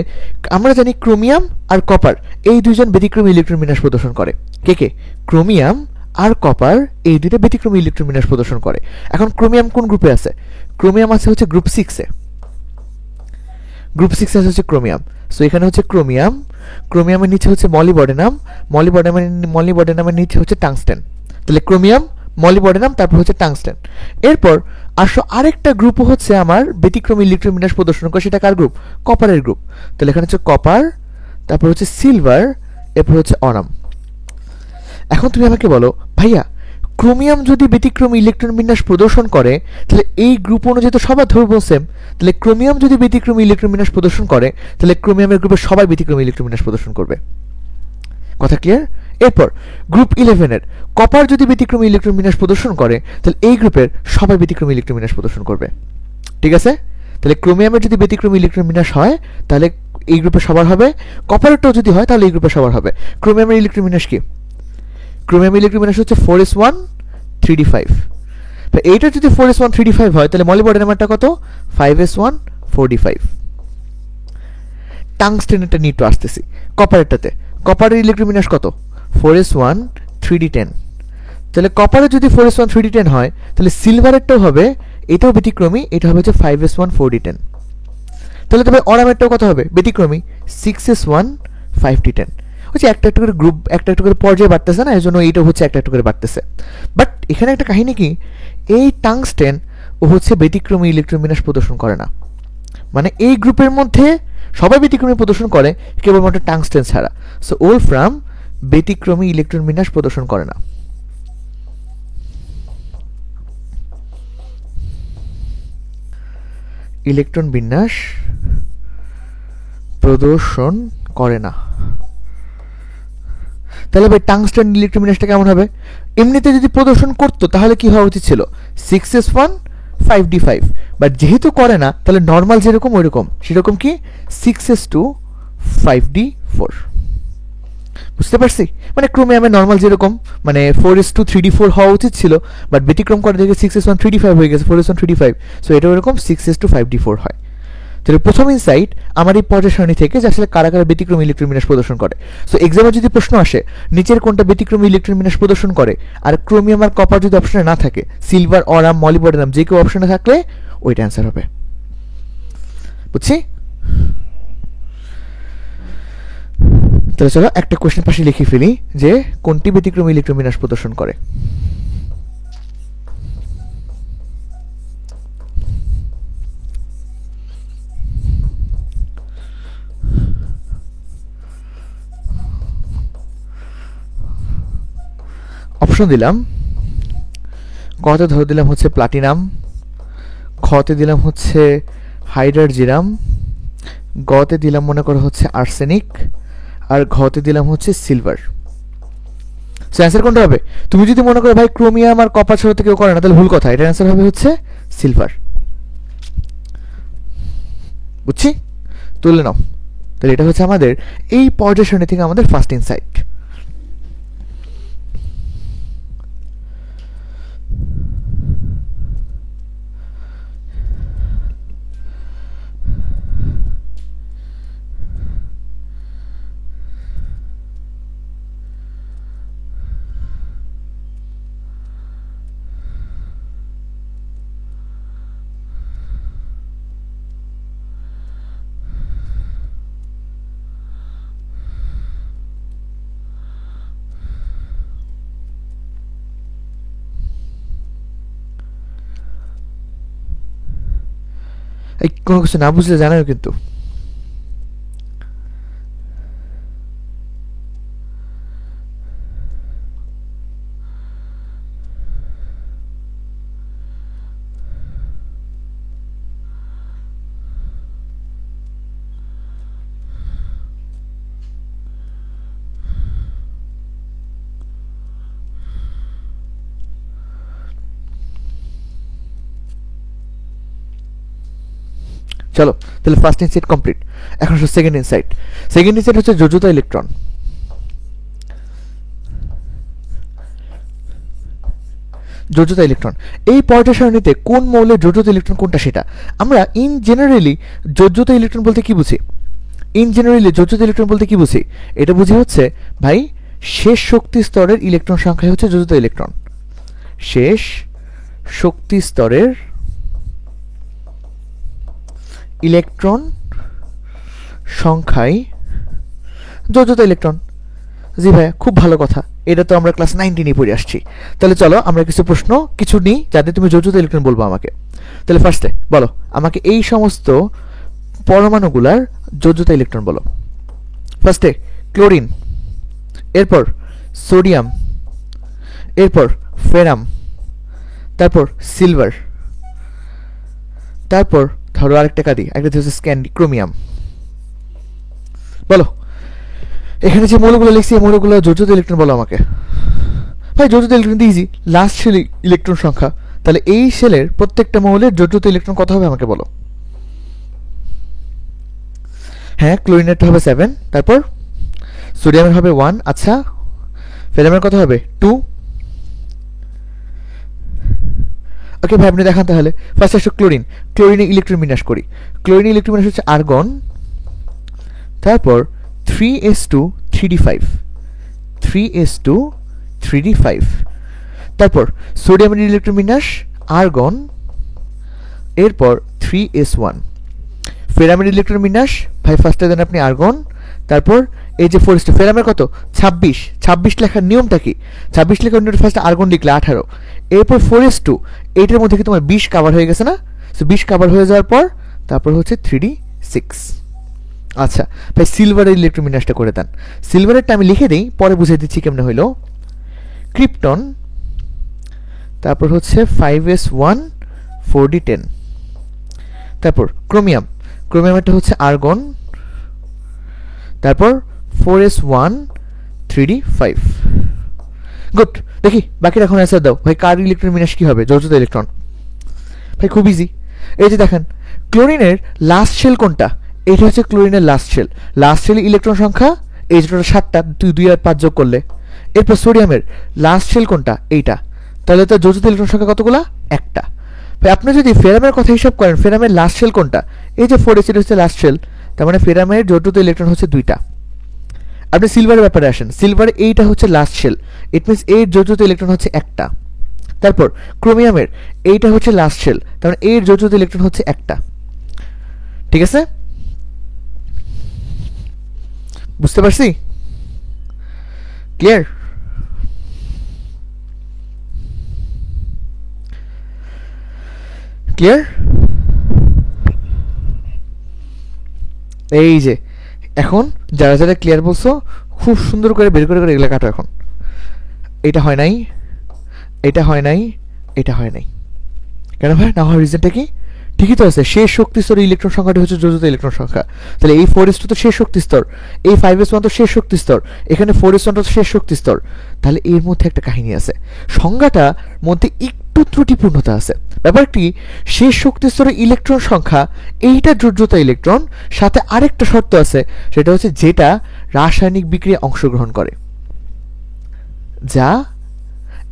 Speaker 1: আমরা জানি ক্রোমিয়াম আর কপার এই দুইজন ব্যতিক্রমী ইলেকট্রন বিন্যাস প্রদর্শন করে। কে কে? ক্রোমিয়াম আর কপার এই দুইটা ব্যতিক্রমী ইলেকট্রন বিন্যাস প্রদর্শন করে। এখন ক্রোমিয়াম কোন গ্রুপে আছে? ক্রোমিয়াম আছে হচ্ছে গ্রুপ 6 এ। গ্রুপ 6 আছে হচ্ছে ক্রোমিয়াম। সো এখানে হচ্ছে ক্রোমিয়াম, ক্রোমিয়ামের নিচে হচ্ছে মলিবডেনাম, মলিবডেনামের নিচে হচ্ছে টাংস্টেন। তাহলে ক্রোমিয়াম, মলিবডেনাম, তারপর হচ্ছে টাংস্টেন। এরপর আসো আরেকটা গ্রুপও হচ্ছে আমার ব্যতিক্রমী ইলেকট্রন বিন্যাস প্রদর্শন করে, সেটা কার গ্রুপ? কপারের গ্রুপ। তাহলে এখানে হচ্ছে কপার, তারপর হচ্ছে সিলভার, এরপর হচ্ছে অরাম। এখন তুমি আমাকে বলো ভাইয়া, ক্রোমিয়াম যদি ব্যতিক্রমী ইলেকট্রন বিন্যাস প্রদর্শন করে তাহলে এই গ্রুপ অনুযায়ী তো সবার ধরবো সেম। তাহলে ক্রোমিয়াম যদি ব্যতিক্রমী ইলেকট্রন বিন্যাস প্রদর্শন করে তাহলে ক্রোমিয়ামের গ্রুপের সবাই ব্যতিক্রমী ইলেকট্রন বিন্যাস প্রদর্শন করবে। কথা ক্লিয়ার? এরপর গ্রুপ 11-এর কপার যদি ব্যতিক্রমী ইলেকট্রন বিন্যাস প্রদর্শন করে তাহলে এই গ্রুপের সবাই ব্যতিক্রমী ইলেকট্রন বিন্যাস প্রদর্শন করবে। ঠিক আছে? তাহলে ক্রোমিয়ামের যদি ব্যতিক্রমী ইলেকট্রন বিন্যাস হয় তাহলে এই গ্রুপে সবার হবে, কপারেরটাও যদি হয় তাহলে এই গ্রুপে সবার হবে। ক্রোমিয়ামের ইলেকট্রন বিন্যাস কি? ক্রোমিয়ামের ইলেকট্রন বিন্যাস হচ্ছে 4s1 3d5। এইটা যদি 4s1 3d5 হয় তাহলে মলিবডেনামেরটা কত? 5s1 4d5। টাংস্টেনেরটা নিয়ে একটু আসতেছি। কপারেরটাতে কপারের ইলেকট্রন বিন্যাস কত? 4s1 3d10। তাহলে কপারে যদি 4s1 3d10 হয় তাহলে সিলভারেরটাও হবে, এটাও ব্যতিক্রমী, এটা হবে হচ্ছে 5s1 4d10। তাহলে তবে অরামেরটাও কত হবে? ব্যতিক্রমী, 6s1 5d10। হচ্ছে একটা একটা করে গ্রুপ, একটা একটা করে পর্যায়ে বাড়তেছে না, এই জন্য এইটা হচ্ছে একটা একটা করে বাড়তেছে। বাট এখানে একটা কাহিনী কি, এই টাংস্টেন ও হচ্ছে ব্যতিক্রমী ইলেকট্রন বিন্যাস প্রদর্শন করে না। মানে এই গ্রুপের মধ্যে সবাই ব্যতিক্রমী প্রদর্শন করে কেবলমাত্র টাংস্টেন ছাড়া। সো ওলফ্রাম ব্যতিক্রমী ইলেকট্রন বিন্যাস প্রদর্শন করে না। ইলেকট্রন বিন্যাস প্রদর্শন করে না। তাহলে ভাই টাংস্টেন ইলেকট্রন বিন্যাসটা কেমন হবে? এমনিতে যদি প্রদর্শন করতো তাহলে কি হওয়া উচিত ছিল? 6s1 5d5। বাট যেহেতু করে না তাহলে নর্মাল যেরকম ওইরকম, সেরকম কি 6s2 5d4। বুঝতে পারছি? মানে ক্রোমিয়ামের নর্মাল যেরকম মানে 4s2 3d4 হওয়া উচিত ছিল, বাট ব্যতিক্রম করে দেখে 6s1 3d5 হয়ে গেছে, 4s1 3d5। সো এটা ওরকম 6s2 5d4 হয়। তাহলে প্রথম ইনসাইট আমার এই পর্যায় সারণী থেকে যে আসলে কারা কারা ব্যতিক্রমী ইলেকট্রন বিন্যাস প্রদর্শন করে। সো এক্সামে যদি প্রশ্ন আসে নিচের কোনটা ব্যতিক্রমী ইলেকট্রন বিন্যাস প্রদর্শন করে, আর ক্রোমিয়াম আর কপার যদি অপশনে না থাকে, সিলভার, অরাম, মলিবডেনাম যে কেউ অপশনে থাকলে ওইটা অ্যান্সার হবে। বুঝছি? তাহলে চলো একটা কোয়েশ্চেন পাশে লিখে ফেলি যে কোনটি ব্যতিক্রমী ইলেকট্রন বিন্যাস প্রদর্শন করে। প্রশ্ন দিলাম, কতে ধরে দিলাম হচ্ছে প্লাটিনাম, খতে দিলাম হচ্ছে হাইড্রোজিরাম, গতে দিলাম মনে করো হচ্ছে আর্সেনিক, আর ঘতে দিলাম হচ্ছে সিলভার। সো অ্যান্সার কোনটা হবে? তুমি যদি মনে করো ভাই ক্রোমিয়াম আর কপার ছাড়া তো কেউ করে না, তাহলে ভুল কথা। এটার অ্যান্সার হবে হচ্ছে সিলভার। বুঝছি? তুলে নাও। তাহলে এটা হচ্ছে আমাদের এই পর্যায় সারণী থেকে আমাদের ফার্স্ট ইনসাইট। এই কোনো কিছু না বুঝলে জানাও কিন্তু। চলো তাহলে ফার্স্ট ইনসাইট কমপ্লিট। এখন হচ্ছে সেকেন্ড ইনসাইট। সেকেন্ড ইনসাইট হচ্ছে যোজ্যতা ইলেকট্রন। যোজ্যতা ইলেকট্রন, এই পর্যায় সারণীতে কোন মৌলের যোজ্যতা ইলেকট্রন কোনটা সেটা আমরা ইন জেনারেলি যোজ্যতা ইলেকট্রন বলতে কি বুঝি? ইন জেনারেলি যোজ্যতা ইলেকট্রন বলতে কি বুঝি? এটা বুঝি হচ্ছে ভাই শেষ শক্তি স্তরের ইলেকট্রন সংখ্যা হচ্ছে যোজ্যতা ইলেকট্রন। শেষ শক্তি স্তরের ইলেকট্রন সংখ্যাই যোজ্যতা ইলেকট্রন। জি ভাইয়া, খুব ভালো কথা। এটা তো আমরা ক্লাস 19-এ পড়ে আসছি। তাহলে চলো আমরা কিছু প্রশ্ন কিছু নিই যাতে তুমি যোজ্যতা ইলেকট্রন বলবো আমাকে। তাহলে ফার্স্টে বলো আমাকে এই সমস্ত পরমাণুগুলার যোজ্যতা ইলেকট্রন বলো। ফার্স্টে ক্লোরিন, এরপর সোডিয়াম, এরপর ফেরাম, তারপর সিলভার, তারপর ধরো আরেকটা কাদি, একটা হচ্ছে ক্রোমিয়াম। বলো এখানে যে মৌলগুলো লিখছি এই মৌলগুলো যোজ্যতা ইলেকট্রন বলো আমাকে। ভাই যোজ্যতা electron is, last shell electron সংখ্যা। তাহলে এই শেলের প্রত্যেকটা মৌলের যোজ্যতা ইলেকট্রন কত হবে আমাকে বলো। হ্যাঁ, ক্লোরিনেরটা হবে 7, তারপর সোডিয়ামের হবে 1, আচ্ছা ফেরামের কত হবে 2। ওকে ভাই আপনি দেখান তাহলে। ফার্স্ট আসছে ক্লোরিন, ক্লোরিনে ইলেকট্রন বিন্যাস করি। ক্লোরিনে ইলেকট্রন বিন্যাস হচ্ছে আর্গন, তারপর 3s2 3d5, 3s2 3d5, তারপর সোডিয়ামের ইলেকট্রন বিন্যাস আর্গন, এরপর 3s1। ফেরামের ইলেকট্রন বিন্যাস ভাই ফার্স্টে দেন আপনি আর্গন, তারপর এই যে 4s2। ফেরামের কত 26, 26 লেখার নিয়মটা কি? 26 লেখার নিয়মটা ফার্স্টে আর্গন লিখলে 18, এরপর 4s2, এইটার মধ্যে কি তোমার 20 কাভার হয়ে গেছে না? সো 20 কাভার হয়ে যাওয়ার পর তারপর হচ্ছে 3d6। আচ্ছা ভাই সিলভারের ইলেকট্রন বিন্যাসটা করে দেন। সিলভারেরটা আমি লিখে দিই, পরে বুঝিয়ে দিচ্ছি কেমনে হইলো। ক্রিপ্টন, তারপর হচ্ছে 5s1 4d10, তারপর ক্রোমিয়াম, ক্রোমিয়ামটা হচ্ছে আর্গন, তারপর 4s1 3d5। গুড, দেখি বাকিটা এখন অ্যান্সার দাও ভাই। কার ইলেকট্রন বিন্যাস কি হবে যোজ্যতা ইলেকট্রন? ভাই খুব ইজি। এই যে দেখেন ক্লোরিনের লাস্ট শেল কোনটা? এটা হচ্ছে ক্লোরিনের last shell. Last shell electron সংখ্যা এই যেটা 7টা, 2 আর 5 যোগ করলে। এরপর সোডিয়ামের লাস্ট শেল কোনটা? এইটা। তাহলে তো যোজ্যতা ইলেকট্রন সংখ্যা কতগুলা? একটা। ভাই আপনি যদি ফেরামের কথা হিসাব করেন, ফেরামের লাস্ট শেল কোনটা? এই যে 4s হচ্ছে লাস্ট শেল, তার মানে ফেরামের যোজ্যতা ইলেকট্রন হচ্ছে 2টা। আপনি সিলভারের ব্যাপারে আসেন, সিলভার এইটা হচ্ছে লাস্ট শেল, ইট মিনস এর যোজ্যতা ইলেকট্রন হচ্ছে একটা। তারপর ক্রোমিয়ামের এইটা হচ্ছে লাস্ট শেল, তার মানে এর যোজ্যতা ইলেকট্রন হচ্ছে একটা। ঠিক আছে, বুঝতে পারছি? ক্লিয়ার? ক্লিয়ার? এই যে এখন যারা যারা ক্লিয়ার বলছো খুব সুন্দর করে বের করে করে এগুলো কাটো। এখন এটা হয় নাই, এটা হয় নাই, এটা হয় নাই। কেন ভাই না হওয়ার রিজনটা কি? ঠিকই তো আছে, শেষ শক্তি স্তরের ইলেকট্রন সংখ্যাটি হচ্ছে যোজিত ইলেকট্রন সংখ্যা। তাহলে এই 4s2 তো শেষ শক্তি স্তর, এই 5s1 তো শেষ শক্তি স্তর, এখানে 4s1 তো শেষ শক্তি স্তর। তাহলে এর মধ্যে একটা কাহিনী আছে, সংজ্ঞাটার মধ্যে একটু ত্রুটিপূর্ণতা আছে। ব্যাপারটি শেষ শক্তি স্তরের ইলেকট্রন সংখ্যা এইটা যোজ্যতা ইলেকট্রন, সাথে আরেকটা শর্ত আছে, সেটা হচ্ছে যেটা রাসায়নিক বিক্রিয়ায় অংশগ্রহণ করে, যা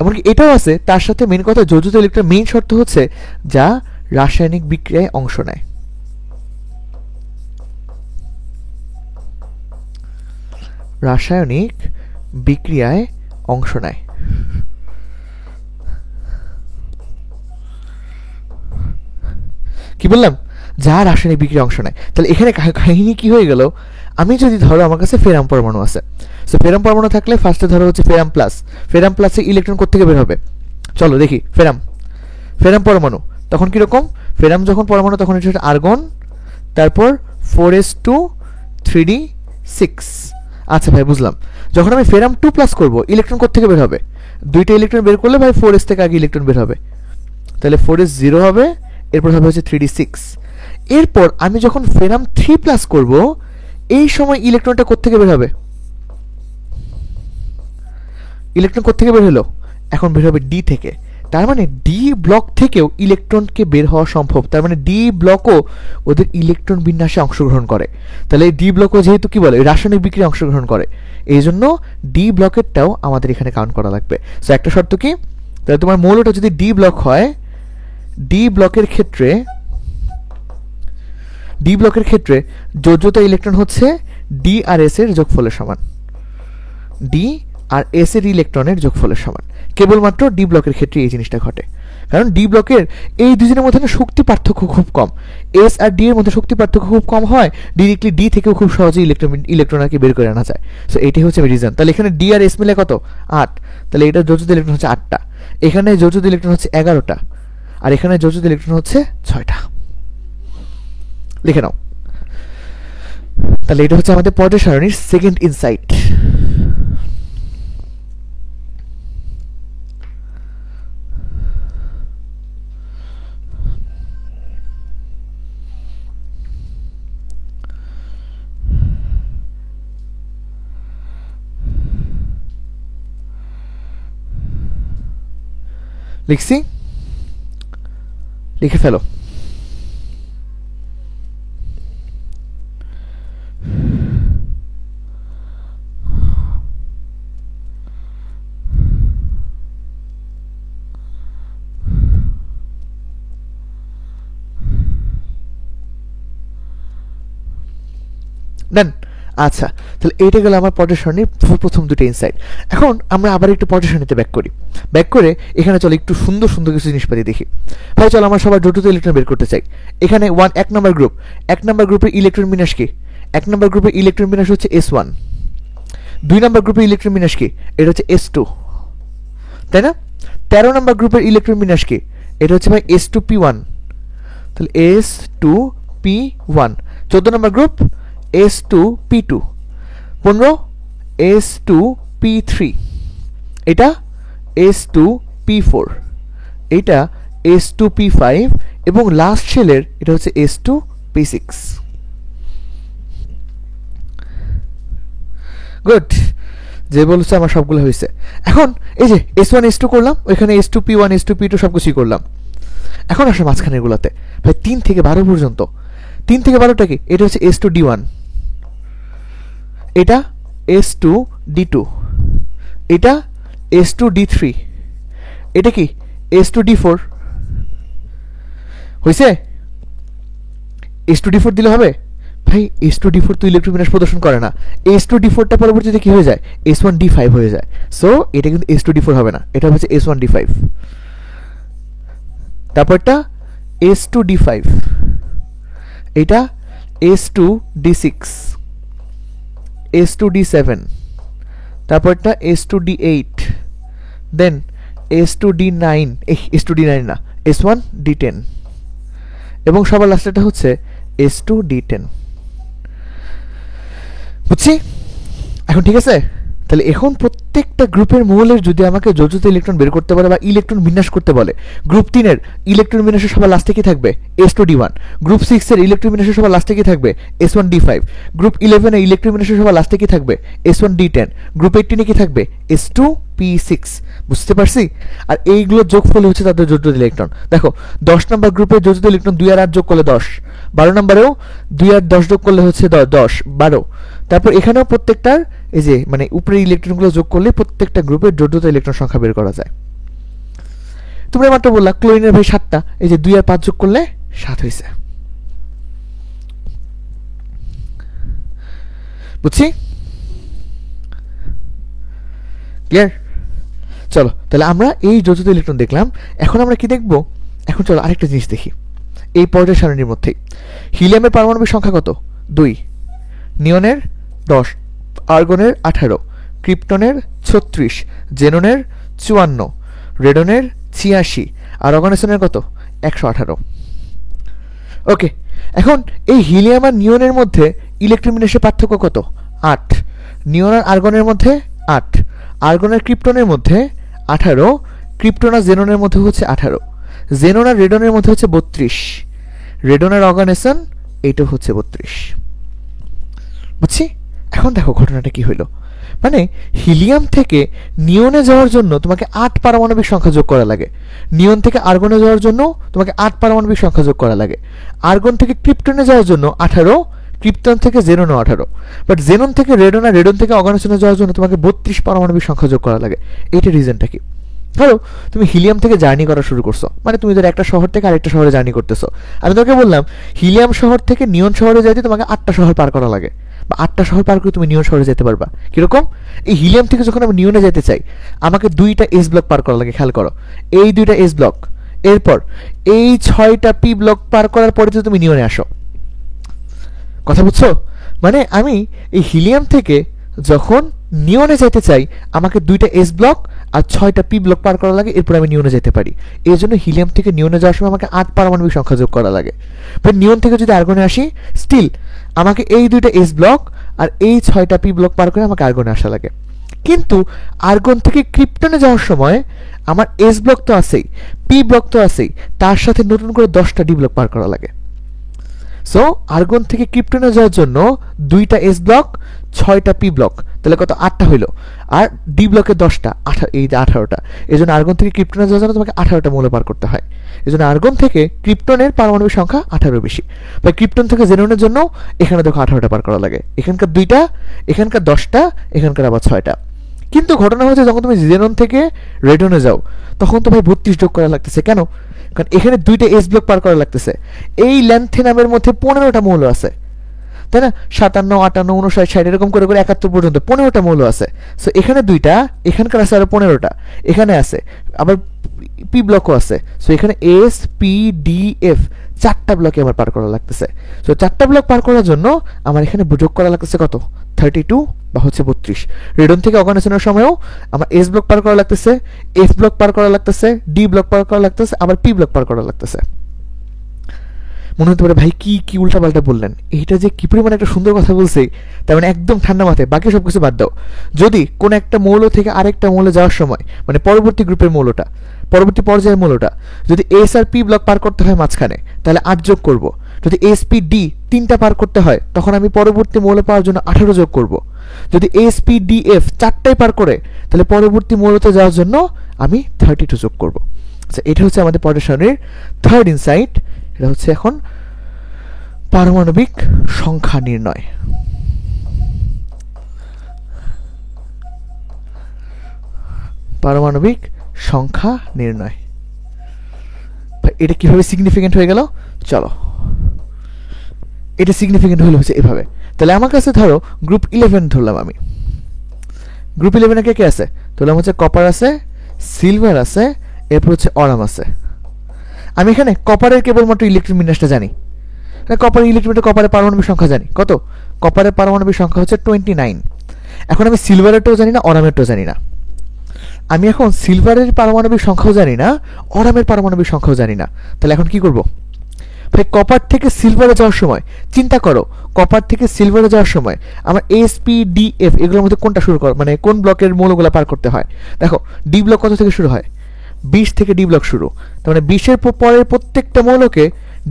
Speaker 1: এমনকি এটাও আছে তার সাথে মেন কথা যোজিত ইলেকট্রন মেইন শর্ত হচ্ছে যা রাসায়নিক বিক্রিয়ায় অংশ নেয়। রাসায়নিক বিক্রিয়ায় অংশ নেয়। কি বললাম? যা রাসায়নিক বিক্রিয়ায় অংশ নেয়। তাহলে এখানে কাহিনী কি হয়ে গেল? আমি যদি ধরো আমার কাছে ফেরাম পরমাণু আছে, সো ফেরাম পরমাণু থাকলে ফার্স্টে ধরো হচ্ছে ফেরাম প্লাস, ফেরাম প্লাসে ইলেকট্রন কোত্থেকে বের হবে? চলো দেখি, ফেরাম পরমাণু তখন কিরকম? ফেরাম যখন পরমাণু তখন এটা হচ্ছে আর্গন, তারপর 4s2 3d6। আচ্ছা ভাই বুঝলাম। যখন আমি ফেরাম 2 প্লাস করবো, ইলেকট্রন কোত্থেকে বের হবে? দুইটা ইলেকট্রন বের করলে ভাই 4s থেকে আগে ইলেকট্রন বের হবে, তাহলে 4s 0 হবে, এরপর হবে হচ্ছে 3d6। এরপর আমি যখন ফেরাম 3 প্লাস করব, এই সময় ইলেকট্রনটা কোত্থেকে বের হবে? ইলেকট্রন কোত্থেকে বের হলো? এখন বের হবে ডি থেকে। তার মানে ডি ব্লক থেকেও ইলেকট্রনকে বের হওয়া সম্ভব। তার মানে ডি ব্লকও ওদের ইলেকট্রন বিন্যাসে অংশগ্রহণ করে। তাহলে এই ডি ব্লকও যেহেতু কি বলে রাসায়নিক বিক্রিয়ায় অংশগ্রহণ করে, এই জন্য ডি ব্লকেরটাও আমাদের এখানে কাউন্ট করা লাগবে। সো একটা শর্ত কি? তাহলে তোমার মৌলটা যদি ডি ব্লক হয়, ডি ব্লকের ক্ষেত্রে যোজ্যতা ইলেকট্রন হচ্ছে ডি আর এস এর যোগফলের সমান, ডি আর এস এর ইলেকট্রনের যোগফলের সমান। কেবলমাত্র ডি ব্লকের ক্ষেত্রে এই জিনিসটা ঘটে, কারণ ডি ব্লকের এই দুজনের মধ্যে না শক্তি পার্থক্য খুব কম। এস আর ডি এর মধ্যে শক্তি পার্থক্য খুব কম হয়, ডিরেক্টলি ডি থেকেও খুব সহজে ইলেকট্রন আর কি বের করে আনা যায়। সো এটাই হচ্ছে রিজন। তাহলে এখানে ডি আর এস মিলে কত? 8। তাহলে এটা যোজিত ইলেকট্রন হচ্ছে 8টা, এখানে যোজিত ইলেকট্রন হচ্ছে 11টা, আর এখানে যোজিত ইলেকট্রন হচ্ছে 6টা। লিখে নাও। তাহলে এটা হচ্ছে আমাদের পর্যায় সারণীর সেকেন্ড ইনসাইট। লিখছি, লিখে ফেলো। ডান। আচ্ছা, তাহলে এইটা গেল আমার পর্যায় সারণীর প্রথম দুটো ইনসাইট। এখন আমরা আবার একটু পর্যায় সারণীতে ব্যাক করি। ব্যাক করে এখানে চলো একটু সুন্দর সুন্দর কিছু জিনিসপাতি দেখি। ভাই চলো আমরা সবার যোজিত ইলেকট্রন বের করতে চাই। এখানে 1 নম্বর গ্রুপ, 1 নম্বর গ্রুপের ইলেকট্রন বিন্যাস কি? 1 নম্বর গ্রুপের ইলেকট্রন বিন্যাস হচ্ছে S1। 2 নম্বর গ্রুপের ইলেকট্রন বিন্যাস কি? এটা হচ্ছে S2, তাই না? 13 নম্বর গ্রুপের ইলেকট্রন বিন্যাস কি? এটা হচ্ছে ভাই S2p1, তাহলে S2p1। 14 নম্বর গ্রুপ S2p2, 15 S2p3, এটা S2p4, এটা S2p5, এবং লাস্ট শেলের এটা হচ্ছে S2p6। গুড, যে বলছে আমার সবগুলো হয়েছে। এখন এই যে S1 S2 করলাম, ওইখানে S2p1 S2p2 সব কিছুই করলাম। এখন আসলে মাঝখানের গুলোতে ভাই 3 থেকে 12 পর্যন্ত। 3 থেকে 12টা কি? এটা হচ্ছে S2d1, এটা S2d2, এটা S2d3, এটা কি S2d4 হয়েছে? S2d4 দিলে হবে? ভাই S2d4 তো ইলেকট্রন বিন্যাস প্রদর্শন করে না। S2d4টা পরবর্তীতে কি হয়ে যায়? S1d5 হয়ে যায়। সো এটা কিন্তু S2d4 হবে না, এটা হচ্ছে S1d5। তারপরটা S2d5, এটা S2d6, S2d7, তারপরটা S2d8, দেন S2d9, S2d9 না, S1d10, এবং সবার লাস্টেটা হচ্ছে S2d10। বুঝছি? এখন ঠিক আছে? তাহলে এখন প্রত্যেক প্রত্যেকটা গ্রুপের মৌলের যদি আমাকে যোজিত ইলেকট্রন বের করতে বলে বা ইলেকট্রন বিন্যাস করতে বলে, গ্রুপ 3-এর ইলেকট্রন বিন্যাসের সবার লাস্টে কি থাকবে? S2D1। গ্রুপ 6-এর ইলেকট্রন বিন্যাসের সবার লাস্টে কি থাকবে? S1D5। গ্রুপ 11-এর ইলেকট্রন বিন্যাসের সবার লাস্টে কি থাকবে? S1D10। গ্রুপ 18-এ কি থাকবে? S2P6। বুঝতে পারছি? আর এইগুলো যোগফল হচ্ছে তাদের যোজিত ইলেকট্রন। দেখো 10 নম্বর গ্রুপের যোজিত ইলেকট্রন 2 আর 8 যোগ করলে 10, 12 নম্বরেও 2 আর 10 যোগ করলে হচ্ছে 10, 12। তারপর এখানেও প্রত্যেকটার এই যে মানে উপরের ইলেকট্রনগুলো যোগ করলে প্রত্যেকটা গ্রুপের যোজিত ইলেকট্রন সংখ্যা বের করা যায়। তোমরা মাত্র বললা ক্লোরিনের ভাই 7টা, এই যে 2 আর 5 যোগ করলে 7 হয়েছে। বুঝছি? ক্লিয়ার? চলো তাহলে আমরা এই যোজিত ইলেকট্রন দেখলাম। এখন আমরা কি দেখব? এখন চলো আরেকটা জিনিস দেখি এই পর্যায় সারণীর মধ্যেই। হিলিয়ামের পারমাণবিক সংখ্যা কত? 2, নিয়নের 10, আর্গনের 18, ক্রিপ্টনের 36, জেননের 54, রেডনের 86 আর অর্গানিসনের কত? 118। ওকে, এখন এই হিলিয়াম আর নিয়নের মধ্যে ইলেকট্রন বিন্যাসের পার্থক্য কত? 8। নিয়ন আর আর্গনের মধ্যে 8, আর্গন আর ক্রিপ্টনের মধ্যে 18, ক্রিপ্টন আর জেননের মধ্যে হচ্ছে 18, জেনন আর রেডনের মধ্যে হচ্ছে 32, রেডন আর অর্গানিসন এইটা হচ্ছে 32। বুঝছি? এখন দেখো ঘটনাটা কি হইল। মানে হিলিয়াম থেকে নিয়নে যাওয়ার জন্য তোমাকে 8 পারমাণবিক সংখ্যা যোগ করা লাগে, নিয়ন থেকে আর্গনে যাওয়ার জন্য তোমাকে 8 পারমাণবিক সংখ্যা যোগ করা লাগে, আর্গন থেকে ক্রিপ্টনে যাওয়ার জন্য 18, ক্রিপ্টন থেকে জেননও 18, বাট জেনন থেকে রেডন আর রেডন থেকে অর্গানিসনে যাওয়ার জন্য তোমাকে 32 পারমাণবিক সংখ্যা যোগ করা লাগে। এইটা রিজনটা কি? ধরো তুমি হিলিয়াম থেকে জার্নি করা শুরু করছো, মানে তুমি ধরো একটা শহর থেকে আরেকটা শহরে জার্নি করতেছো। আমি তোমাকে বললাম হিলিয়াম শহর থেকে নিয়ন শহরে যাইতে তোমাকে 8টা শহর পার করা লাগে, বা 8টা শহর পার করে তুমি নিয়ন শহরে যেতে পারবা। কিরকম? এই হিলিয়াম থেকে যখন আমি নিয়নে যেতে চাই আমাকে 2টা এস ব্লক পার করা লাগে। খেয়াল করো, এই 2টা এস ব্লক, এরপর এই 6টা পি ব্লক পার করার পরে তো তুমি নিয়নে আসো। কথা বুঝছো? মানে আমি এই হিলিয়াম থেকে যখন নিয়নে যেতে চাই আমাকে 2টা এস ব্লক আর 6টা পি ব্লক পার করা লাগে, এরপর আমি নিয়নে যেতে পারি। এই জন্য হিলিয়াম থেকে নিয়নে যাওয়ার সময় আমাকে 8 পারমাণবিক সংখ্যা যোগ করা লাগে। বাট নিয়ন থেকে যদি আর্গনে আসি স্টিল আমাকে এই 2টা এস ব্লক আর এই 6টা পি ব্লক পার করে আমাকে আর্গনে আসা লাগে। কিন্তু আর্গন থেকে ক্রিপ্টনে যাওয়ার সময় আমার এস ব্লক তো আছেই, পি ব্লক তো আছেই, তার সাথে নতুন করে 10টা ডি ব্লক পার করা লাগে। সো আর্গন থেকে ক্রিপ্টনে যাওয়ার জন্য 2টা এস ব্লক, 6টা পি ব্লক, তাহলে কত? 8টা হইল। আর ডি ব্লকে 10টা, এই 18টা। এই জন্য আর্গন থেকে ক্রিপ্টনে যাওয়ার জন্য তোমাকে 18টা মৌল পার করতে হয়। এই জন্য আর্গন থেকে ক্রিপ্টনের পারমাণবিক সংখ্যা 18 বেশি। বা ক্রিপ্টন থেকে জেননের জন্য এখানে দেখো 18টা পার করা লাগে, এখানকার 2টা, এখানকার 10টা, এখানকার আবার 6টা। কিন্তু ঘটনা হচ্ছে যখন তুমি জেনন থেকে রেডনে যাও তখন তো ভাই 32 যোগ করা লাগতেছে। কেন? কারণ এখানে 2টা এস ব্লক পার করা লাগতেছে। এই ল্যান্থেনামের মধ্যে 15টা মৌল আছে, তাই না? 57, 58, 59, 60 এরকম করে করে 71 পর্যন্ত 15টা মৌল আছে। সো এখানে 2টা, এখানকার আছে আরো 15টা, এখানে আছে আবার পি ব্লকও আছে। সো এখানে এস পি ডি এফ 4টা ব্লকে আমার পার করা লাগতেছে। সো 4টা ব্লক পার করার জন্য আমার এখানে যোগ করা লাগতেছে কত? 32 বা হচ্ছে 32। রেডন থেকে অর্গানাইজেশনের সময়ও আমার এস ব্লক পার করা লাগতেছে, এফ ব্লক পার করা লাগতেছে, ডি ব্লক পার করা লাগতেছে, আবার পি ব্লক পার করা লাগতেছে। মনে হতে পারে ভাই কি কি উল্টাপাল্টা বললেন, এইটা যে কি পরিমাণে একটা সুন্দর কথা বলছে, তার মানে একদম ঠান্ডা মাথায় বাকি সব কিছু বাদ দাও। যদি কোন একটা মৌল থেকে আরেকটা মৌলে যাওয়ার সময় মানে পরবর্তী গ্রুপের মৌলটা, পরবর্তী পর্যায়ের মৌলটা যদি এস আর পি ব্লক পার করতে হয় মাঝখানে, তাহলে 8 যোগ করব। যদি এস পি ডি 3টা পার করতে হয় তখন আমি পরবর্তী মৌল পাওয়ার জন্য 18 যোগ করব। যদি এস পি ডি এফ 4টাই পার করে তাহলে পরবর্তী মৌলতে যাওয়ার জন্য আমি 32 যোগ করব। আচ্ছা, এটা হচ্ছে আমাদের পর্যায় সারণীর থার্ড ইনসাইট। এটা হচ্ছে এখন পারমাণবিক সংখ্যা নির্ণয়। পারমাণবিক সংখ্যা নির্ণয় এটা কিভাবে সিগনিফিকেন্ট হয়ে গেল? চলো, এটা সিগনিফিকেন্ট হলো হচ্ছে এভাবে। তাহলে আমার কাছে ধরো গ্রুপ 11 ধরলাম আমি। গ্রুপ 11 কে কে আছে? ধরলাম হচ্ছে কপার আছে, সিলভার আছে, এরপর হচ্ছে অরাম আছে। আমি এখানে কপারের কেবলমাত্র ইলেকট্রন বিন্যাসটা জানি, কপার ইলেকট্রনের কপারের পারমাণবিক সংখ্যা জানি। কত? কপারের পারমাণবিক সংখ্যা হচ্ছে 29। এখন আমি সিলভারেরটাও জানি না, অরামেরটাও জানি না। আমি এখন সিলভারের পারমাণবিক সংখ্যাও জানি না, অরামের পারমাণবিক সংখ্যাও জানি না। তাহলে এখন কি করব? ভাই কপার থেকে সিলভারে যাওয়ার সময় চিন্তা করো, কপার থেকে সিলভারে যাওয়ার সময় আমার এসপিডিএফ এগুলোর মধ্যে কোনটা শুরু কর, মানে কোন ব্লকের মৌলগুলো পার করতে হয়? দেখো ডি ব্লক কত থেকে শুরু হয়? 20 থেকে ডি ব্লক শুরু, তার মানে 20-এর পরের প্রত্যেকটা মৌলকে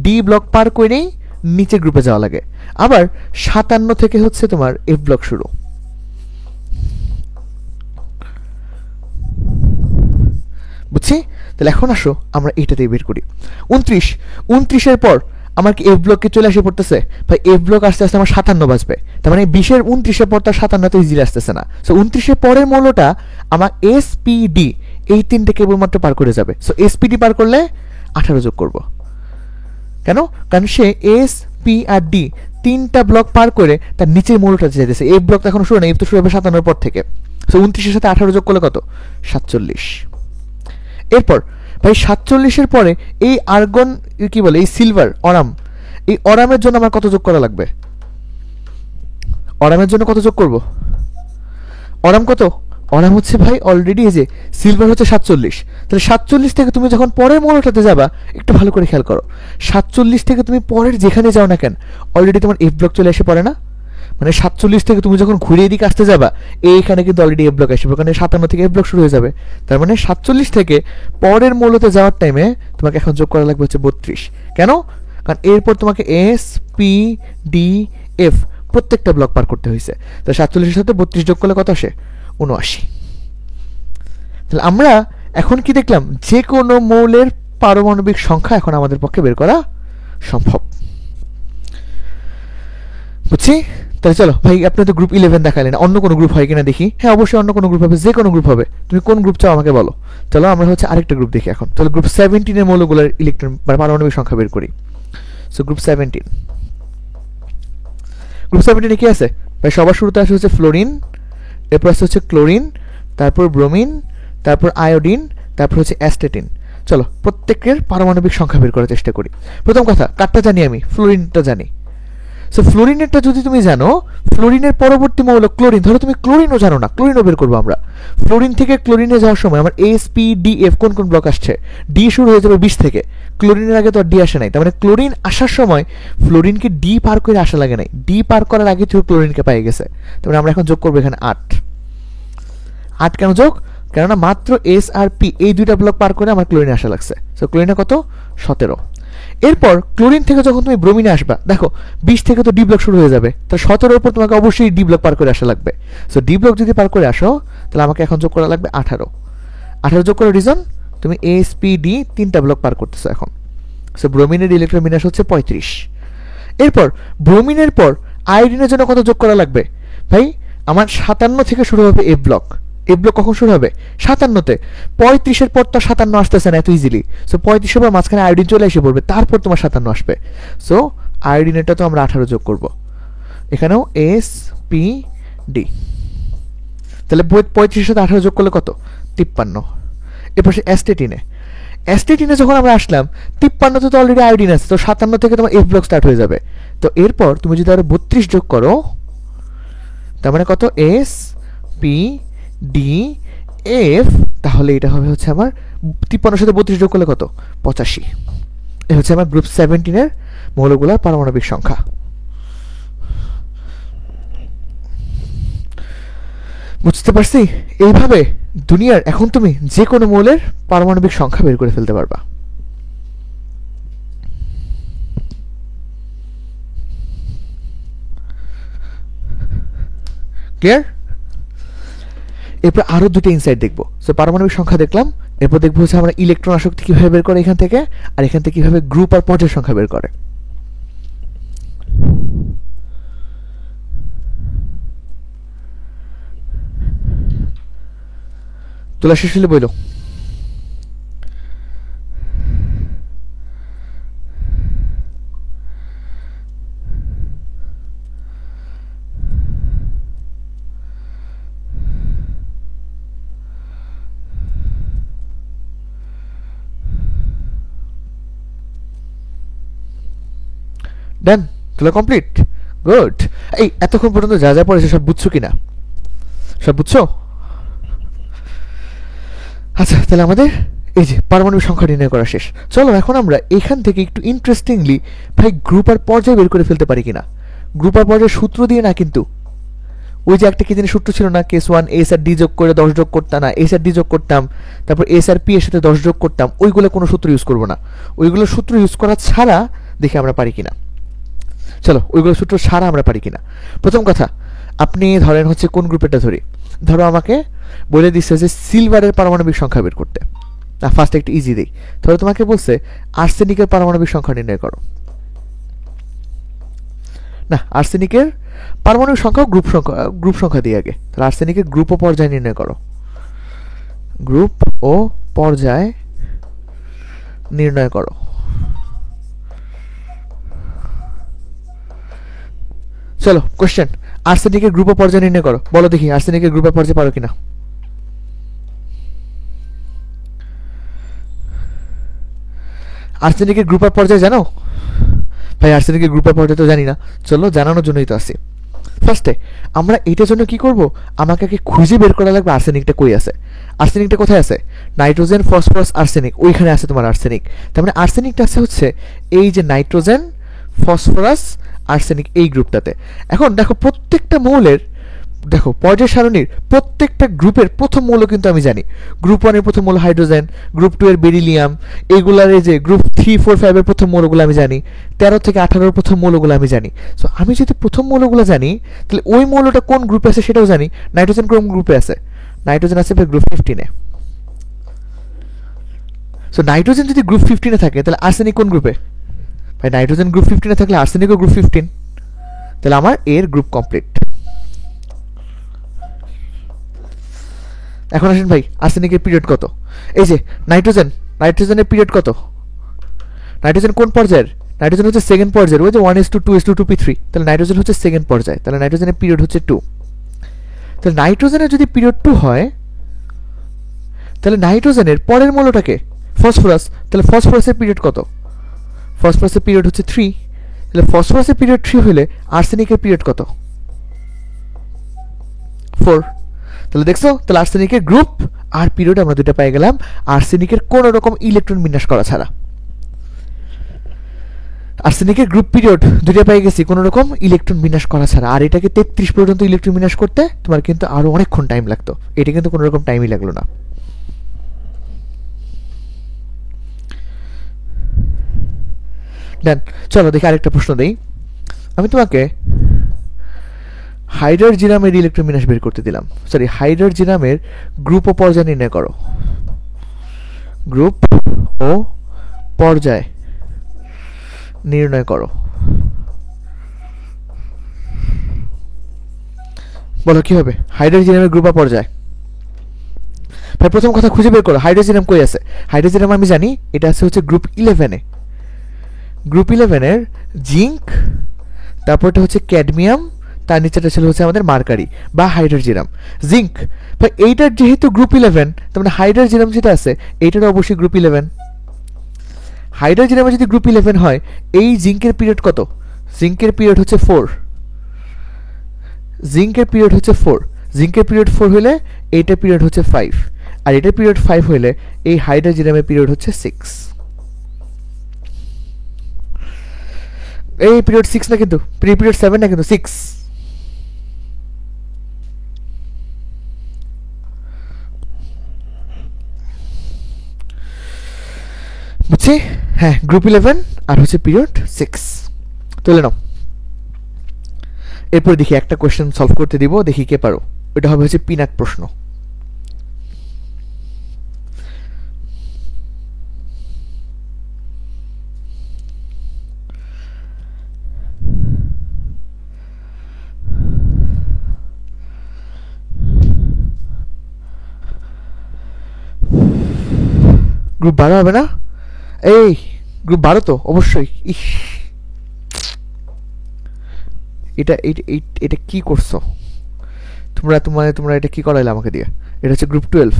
Speaker 1: ডি ব্লক পার করেই নিচের গ্রুপে যাওয়া লাগে। আবার 57 থেকে হচ্ছে তোমার এফ ব্লক শুরু। বুঝছি? তাহলে এখন আসো আমরা এটাতেই বের করি। 29-এর পর আমার কি এফ ব্লকে চলে আসে পড়তেছে? ভাই এফ ব্লক আস্তে আস্তে আমার 57 বাজবে, তার মানে 20-এর 29-এর পর তার 57 তো ইজিলি আসতেছে না। সো 29-এর পরের মৌলটা আমার এসপিডি এই তিনটে কেবলমাত্র পার করে যাবে। সো এসপিডি পার করলে 18 যোগ করব। কেন? কারণ সে এস পি আর ডি তিনটা ব্লক পার করে তার নিচের মৌলটা যেতেছে। এফ ব্লক তো এখন শুরু নেই, এফ তো শুরু হবে 57-এর পর থেকে। সো 29-এর সাথে 18 যোগ করলে কত? 47। এরপর ভাই 47-এর পরে এই আর্গন কি বলে, এই সিলভার অরাম, এই অরামের জন্য আমার কত যোগ করা লাগবে? অরামের জন্য কত যোগ করব? অরাম কত? অরাম হচ্ছে ভাই অলরেডি এই যে সিলভার হচ্ছে 47, তাহলে 47 থেকে তুমি যখন পরের মৌলটাতে যাবা একটু ভালো করে খেয়াল করো, 47 থেকে তুমি পরের যেখানে যাও না কেন অলরেডি তোমার এফ ব্লক চলে এসে পড়ে না? মানে 47 থেকে তুমি যখন ঘুরে এদিকে আসতে যাবা এইখানে কিন্তু অলরেডি এফ ব্লক আসবে, কারণ 57 থেকে এফ ব্লক শুরু হয়ে যাবে। তার মানে 47 থেকে পরের মৌলতে যাওয়ার টাইমে তোমাকে এখন যোগ করা লাগবে হচ্ছে 32। কেন? কারণ এরপর তোমাকে এস পি ডি এফ প্রত্যেকটা ব্লক পার করতে হয়েছে। তো 47-এর সাথে 32 যোগ করলে কত আসে? 79। তাহলে আমরা এখন কি দেখলাম? যে কোনো মৌলের পারমাণবিক সংখ্যা এখন আমাদের পক্ষে বের করা সম্ভব। বুঝছি? তাহলে চলো ভাই, আপনি তো গ্রুপ 11 দেখালেন, অন্য কোনো গ্রুপ হয় কিনা দেখি। হ্যাঁ অবশ্যই অন্য কোনো গ্রুপ হবে, যে কোনো গ্রুপ হবে। তুমি কোন গ্রুপ চাও আমাকে বলো। চলো আমরা হচ্ছে আরেকটা গ্রুপ দেখি এখন। চলো গ্রুপ 17-এর মৌলগুলোর ইলেকট্রন বা পারমাণবিক সংখ্যা বের করি। সো গ্রুপ 17, গ্রুপ 17-এ কি আছে ভাই? সবার শুরুতে আসে হচ্ছে ফ্লোরিন, এরপর আসছে হচ্ছে ক্লোরিন, তারপর ব্রোমিন, তারপর আয়োডিন, তারপর হচ্ছে অ্যাস্টেটিন। চলো প্রত্যেকের পারমাণবিক সংখ্যা বের করার চেষ্টা করি। প্রথম কথা, কারটা জানি আমি? ফ্লোরিনটা জানি। সো ফ্লোরিনেরটা যদি তুমি জানো, ফ্লোরিনের পরবর্তী মৌল ক্লোরিন, ধরো তুমি ক্লোরিনও জানো না, ক্লোরিনও বের করবো আমরা। ফ্লোরিন থেকে ক্লোরিনে যাওয়ার সময় আমার এস পি ডি এফ কোন কোন ব্লক আসছে? ডি শুরু হয়ে যাবে 20 থেকে, ক্লোরিনের আগে তো আর ডি আসে নাই, তার মানে ক্লোরিন আসার সময় ফ্লোরিনকে ডি পার করে আসা লাগে নাই, ডি পার করার আগে তুই ক্লোরিনকে পেয়ে গেছে। তার মানে আমরা এখন যোগ করবো এখানে 8 কেন যোগ? কেননা মাত্র এস আর পি এই দুইটা ব্লক পার করে আমার ক্লোরিনে আসা লাগছে। সো ক্লোরিনে কত? 17। এরপর ক্লোরিন থেকে যখন তুমি ব্রোমিনে আসবা, দেখো 20 থেকে তো ডি ব্লক শুরু হয়ে যাবে, তো 17-এর উপর তোমাকে অবশ্যই ডি ব্লক পার করে আসা লাগবে। সো ডি ব্লক যদি পার করে আসো তাহলে আমাকে এখন যোগ করা লাগবে 18 যোগ করার রিজন, তুমি এস পি ডি তিনটা ব্লক পার করতেছো এখন। সো ব্রোমিনের ইলেকট্রন বিন্যাস হচ্ছে 35। এরপর ব্রোমিনের পর আয়োডিনের জন্য কত যোগ করা লাগবে? ভাই আমার 57 থেকে শুরু হবে এফ ব্লক। এফ ব্লক কখন শুরু হবে? 57-তে। 35-এর পর তো 57 আসতেছে না এত ইজিলি। সো 35-এর পর মাঝখানে আয়োডিন চলে এসে পড়বে, তারপর তোমার 57 আসবে। সো আয়োডিনেরটা তো আমরা 18 যোগ করব, এখানেও এস পি ডি। তাহলে 35-এর সাথে 18 যোগ করলে কত? 53। এরপর সে অ্যাস্টেটিনে যখন আমরা আসলাম, 53-তে তো অলরেডি আয়োডিন আছে, তো 57 থেকে তোমার এফ ব্লক স্টার্ট হয়ে যাবে। তো এরপর তুমি যদি আরো 32 যোগ করো, তার মানে কত? এস পি ডি এফ, তাহলে এটা হবে হচ্ছে আমার 53-এর সাথে 32 যোগ করলে কত? 85। এ হচ্ছে আমার গ্রুপ 17-এর মৌলগুলোর পারমাণবিক সংখ্যা। বুঝতে পারছি? এইভাবে দুনিয়ার এখন তুমি যে কোনো মৌলের পারমাণবিক সংখ্যা বের করে ফেলতে পারবা। ক্লিয়ার? এরপর আরো দুটো ইনসাইট দেখবো। সো পারমাণবিক সংখ্যা দেখলাম, এরপর দেখবো হচ্ছে আমরা ইলেকট্রন আসক্তি কিভাবে বের করে এখান থেকে, আর এখান থেকে কিভাবে গ্রুপ আর পর্যায়ের সংখ্যা বের করে। তোলা শেষ হলে বইল। ডান, তোলা কমপ্লিট। গুড। এই এতক্ষণ পর্যন্ত যা যা পড়েছে সব বুঝছো কিনা? সব বুঝছো? আচ্ছা, তাহলে আমাদের এই যে পারমাণবিক সংখ্যা নির্ণয় করা শেষ। চলো এখন আমরা এখান থেকে একটু ইন্টারেস্টিংলি ভাই গ্রুপ আর পর্যায় বের করে ফেলতে পারি কিনা। গ্রুপ আর পর্যায়ের সূত্র দিয়ে না, কিন্তু ওই যে একটা কি জানি সূত্র ছিল না, কেস 1 এস আর ডি যোগ করে 10 যোগ করতাম না, এস আর ডি যোগ করতাম, তারপর এস আর পি এর সাথে 10 যোগ করতাম, ওইগুলো কোনো সূত্র ইউজ করবো না। ওইগুলো সূত্র ইউজ করা ছাড়া দেখি আমরা পারি কিনা। চলো ওইগুলো সূত্র ছাড়া আমরা পারি কিনা। প্রথম কথা, আপনি ধরেন হচ্ছে কোন গ্রুপেরটা ধরি, ধরো আমাকে বলে দিচ্ছে যে সিলভারের পারমাণবিক সংখ্যা বের করতে। না, ফার্স্ট একটু ইজি দেই। ধরো তোমাকে বলছে আর্সেনিকের পারমাণবিক সংখ্যা নির্ণয় করো। না, আর্সেনিকের পারমাণবিক সংখ্যা গ্রুপ সংখ্যা দিয়ে আগে। তাহলে আর্সেনিকের গ্রুপ ও পর্যায় নির্ণয় করো। গ্রুপ ও পর্যায় নির্ণয় করো। চলো কোশ্চেন, আর্সেনিকের গ্রুপ ও পর্যায় নির্ণয় করো। বলো দেখি আর্সেনিকের গ্রুপ ও পর্যায় পারো কিনা। আর্সেনিকের গ্রুপ আর পর্যায় জানো? ভাই আর্সেনিকের গ্রুপ আর পর্যায় তো জানি না। চলো জানানোর জন্যই তো আসি। ফার্স্টে আমরা এটার জন্য কি করব, আমাকে আগে খুঁজে বের করা লাগবে আর্সেনিকটা কই আছে। আর্সেনিকটা কোথায় আছে? নাইট্রোজেন, ফসফরাস, আর্সেনিক, ওইখানে আছে তোমার আর্সেনিক। তার মানে আর্সেনিকটা আছে হচ্ছে এই যে নাইট্রোজেন, ফসফরাস, আর্সেনিক এই গ্রুপটাতে। এখন দেখো প্রত্যেকটা মৌলের, দেখো পর্যায় সারণীর প্রত্যেকটা গ্রুপের প্রথম মৌল কিন্তু আমি জানি। গ্রুপ 1 এর প্রথম মৌল হাইড্রোজেন, গ্রুপ 2 এর বেরিলিয়াম, এইগুলার এই যে গ্রুপ 3, 4, 5 এর প্রথম মৌলগুলো আমি জানি, 13 থেকে 18 এর প্রথম মৌলগুলো আমি জানি। সো আমি যদি প্রথম মৌলগুলো জানি, তাহলে ওই মৌলটা কোন গ্রুপে আছে সেটাও জানি। নাইট্রোজেন কোন গ্রুপে আছে? নাইট্রোজেন আছে গ্রুপ 15 এ। সো নাইট্রোজেন যদি গ্রুপ 15 এ থাকে, তাহলে আর্সেনিক কোন গ্রুপে? ভাই নাইট্রোজেন গ্রুপ 15 এ থাকলে আর্সেনিকও গ্রুপ 15। তাহলে আমার এর গ্রুপ কমপ্লিট। এখন আসেন ভাই, আর্সেনিকের পিরিয়ড কত? এই যে নাইট্রোজেনের পিরিয়ড কত? নাইট্রোজেন কোন পর্যায়ের? নাইট্রোজেন হচ্ছে সেকেন্ড পর্যায়ের, ওই যে 1:2:2p3। তাহলে নাইট্রোজেন হচ্ছে সেকেন্ড পর্যায়ে, তাহলে নাইট্রোজেনের পিরিয়ড হচ্ছে 2। তাহলে নাইট্রোজেনের যদি পিরিয়ড 2 হয়, তাহলে নাইট্রোজেনের পরের মৌলটাকে ফসফরাস, তাহলে ফসফরাসের পিরিয়ড কত? ফসফরাসের পিরিয়ড হচ্ছে 3। তাহলে ফসফরাসের পিরিয়ড 3 হলে আর্সেনিকের পিরিয়ড কত? 4। তাহলে দেখছো, তাহলে আর্সেনিকের গ্রুপ আর পিরিয়ড আমরা দুটো পেয়ে গেলাম আর্সেনিকের কোনো রকম ইলেকট্রন বিন্যাস করা ছাড়া। আর্সেনিকের গ্রুপ পিরিয়ড দুটো পেয়ে গেছি কোনো রকম ইলেকট্রন বিন্যাস করা ছাড়া। আর এটাকে 33 পর্যন্ত ইলেকট্রন বিন্যাস করতে তোমার কিন্তু আরো অনেকক্ষণ টাইম লাগতো, এটা কিন্তু কোনো রকম টাইমই লাগলো না। দেন চলো দেখি আরেকটা প্রশ্ন দেই। আমি তোমাকে হাইড্রোজিনামের ইলেকট্রন বিন্যাস বের করতে দিলাম। সরি, হাইড্রোজিনামের গ্রুপ ও পর্যায় নির্ণয় করো। গ্রুপ ও পর্যায় নির্ণয় করো। বলো কি হবে হাইড্রোজিনামের গ্রুপ আর পর্যায়? ভাই প্রথম কথা খুঁজে বের করো হাইড্রোজিনাম কই আছে। হাইড্রোজিনাম আমি জানি এটা আছে হচ্ছে গ্রুপ 11 এ। গ্রুপ 11 এর জিঙ্ক, তারপরটা হচ্ছে ক্যাডমিয়াম, তার নিচেটা ছিল হচ্ছে আমাদের মার্কারি বা হাইড্রোজিনাম। জিঙ্ক ভাই এইটার যেহেতু গ্রুপ 11, তার মানে হাইড্রোজিনাম যেটা আছে এইটারও অবশ্যই গ্রুপ 11। হাইড্রোজিনামে যদি গ্রুপ 11 হয়, এই জিঙ্কের পিরিয়ড কত? জিঙ্কের পিরিয়ড হচ্ছে 4। জিঙ্কের পিরিয়ড হচ্ছে 4। জিঙ্কের পিরিয়ড 4 হলে এইটার পিরিয়ড হচ্ছে 5, আর এটার পিরিয়ড 5 হলে এই হাইড্রোজিনামের পিরিয়ড হচ্ছে 6। এই পিরিয়ড 6 না, কিন্তু পিরিয়ড 7 না, কিন্তু 6। বুঝছি? হ্যাঁ, গ্রুপ 11 আর হচ্ছে পিরিয়ড 6। তুলে নাও। এরপর দেখি একটা কোয়েশ্চেন সলভ করতে দিব, দেখি কে পারো। এটা হবে হচ্ছে পিনাক প্রশ্ন। গ্রুপ 12 হবে না? এই গ্রুপ 12 তো অবশ্যই। ইস, এটা এটা কি করছো তোমরা এটা কি করাইলে আমাকে দিয়ে? এটা হচ্ছে গ্রুপ 12।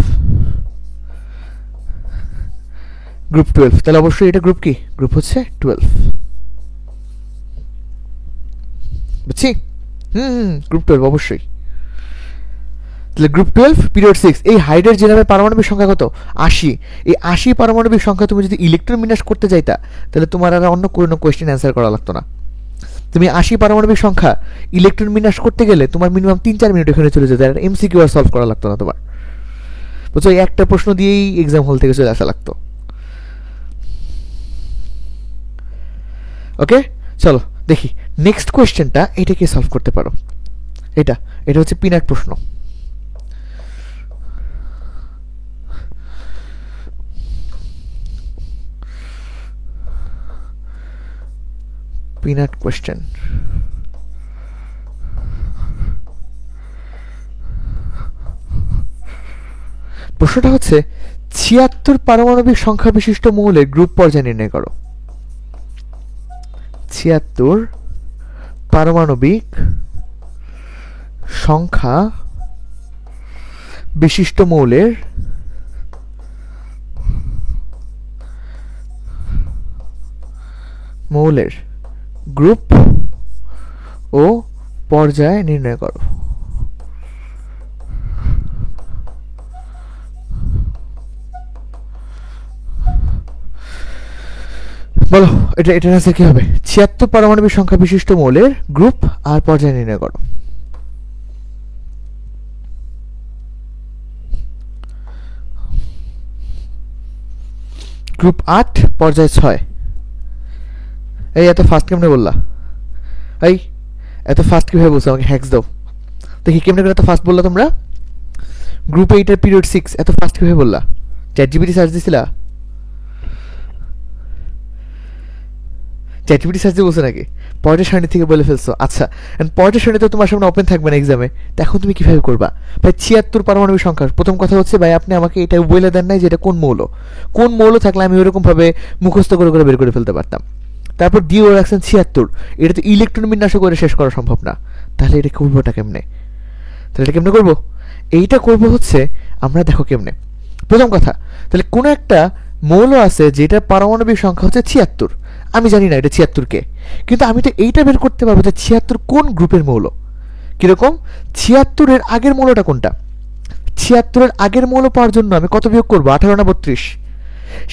Speaker 1: গ্রুপ 12, তাহলে অবশ্যই এটা গ্রুপ কি? গ্রুপ হচ্ছে 12। বুঝছি? গ্রুপ 12 অবশ্যই। তাহলে গ্রুপ 12 পিরিয়ড 6, এই হাইড্রোজেনের পারমাণবিক সংখ্যা কত? 80। এই 80 পারমাণবিক সংখ্যা তুমি যদি ইলেকট্রন বিন্যাস করতে যাইতা তাহলে তোমার আর অন্য কোনো কোয়েশ্চেন অ্যান্সার করা লাগতো না। তুমি 80 পারমাণবিক সংখ্যা ইলেকট্রন বিন্যাস করতে গেলে তোমার মিনিমাম 3-4 মিনিট এখানে চলে যেত, আর এমসিকিউ আর সলভ করা লাগতো না তোমার। বুঝছো, এই একটা প্রশ্ন দিয়েই এক্সাম হল থেকে চলে আসা লাগতো। ওকে, চলো দেখি নেক্সট কোয়েশ্চেনটা, এটা কি সলভ করতে পারো? এটা হচ্ছে পিনাট প্রশ্ন। Peanut question. প্রশ্নটা হচ্ছে 76 পারমাণবিক সংখ্যা বিশিষ্ট মৌলের গ্রুপ পর্যায় নির্ণয় করো। 76 পারমাণবিক সংখ্যা বিশিষ্ট মৌলের গ্রুপ ও পর্যায় নির্ণয় করো। বলো এটার আনসার কি হবে? 76 পারমাণবিক সংখ্যা বিশিষ্ট মৌলের গ্রুপ আর পর্যায় নির্ণয় করো। গ্রুপ 8 পর্যায় 6। এই এত ফাস্ট কেমনে বললা? এই এত ফাস্ট কিভাবে বলছো? আমাকে হ্যাক্স দাও দেখি, কেমনে করে এত ফাস্ট বললা তোমরা? গ্রুপ 8 এর পিরিয়ড 6 এত ফাস্ট কিভাবে বললা? চ্যাটজিপিটি সার্চ দিছিলা? চ্যাটজিপিটি সার্চ দিয়ে বলছো নাকি? পয়েন্টের সারণী থেকে বলে ফেলছো। আচ্ছা, পয়েন্টের সারণী তো তোমার সামনে ওপেন থাকবে না এক্সামে, তো এখন তুমি কিভাবে করবা? ভাই 76 পারমাণবিক সংখ্যা, প্রথম কথা হচ্ছে ভাই আপনি আমাকে এটা বলে দেন নাই যে এটা কোন মৌল থাকলে আমি ওরকম ভাবে মুখস্থ করে বের করে ফেলতে পারতাম। তারপর দিয়ে রাখছেন 76, এটা তো ইলেকট্রন বিন্যাস করে শেষ করা সম্ভব না, তাহলে এটা করবোটা কেমনে? করবো? এইটা করবো হচ্ছে আমরা দেখো কেমনে। প্রথম কথা, তাহলে কোনো একটা মৌল আছে যেটা পারমাণবিক সংখ্যা হচ্ছে 76, আমি জানি না এটা 76 কে, কিন্তু আমি তো এইটা বের করতে পারবো যে 76 কোন গ্রুপের মৌল। কিরকম? 76 এর আগের মৌলটা কোনটা? 76 এর আগের মৌল পাওয়ার জন্য আমি কত বিয়োগ করবো? 18 না 32?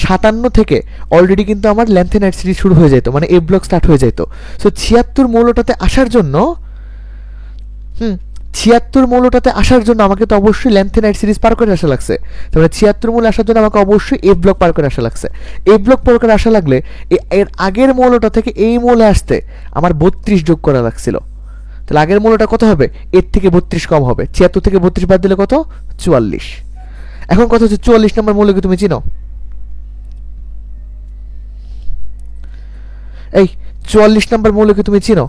Speaker 1: 57 থেকে অলরেডি কিন্তু আমার ল্যান্থেনাইট সিরিজ শুরু হয়ে যেত, মানে এ ব্লক স্টার্ট হয়ে যেত। সো 76 মৌলটাতে আসার জন্য 76 মৌলটাতে আসার জন্য আমাকে তো অবশ্যই ল্যান্থেনাইট সিরিজ পার করে আসা লাগছে। তাহলে 76 মৌলে আসার জন্য আমাকে অবশ্যই এ ব্লক পার করে আসা লাগছে। এ ব্লক পার করে আসা লাগলে এর আগের মৌলটা থেকে এই মৌলে আসতে আমার 32 যোগ করা লাগছিল। তাহলে আগের মৌলটা কত হবে? এর থেকে 32 কম হবে। 76 থেকে 32 বাদ দিলে কত? 44। এখন কথা হচ্ছে 44 নম্বর মৌলকে তুমি চিনো? এই 44 নম্বর মৌলকে তুমি চিনো?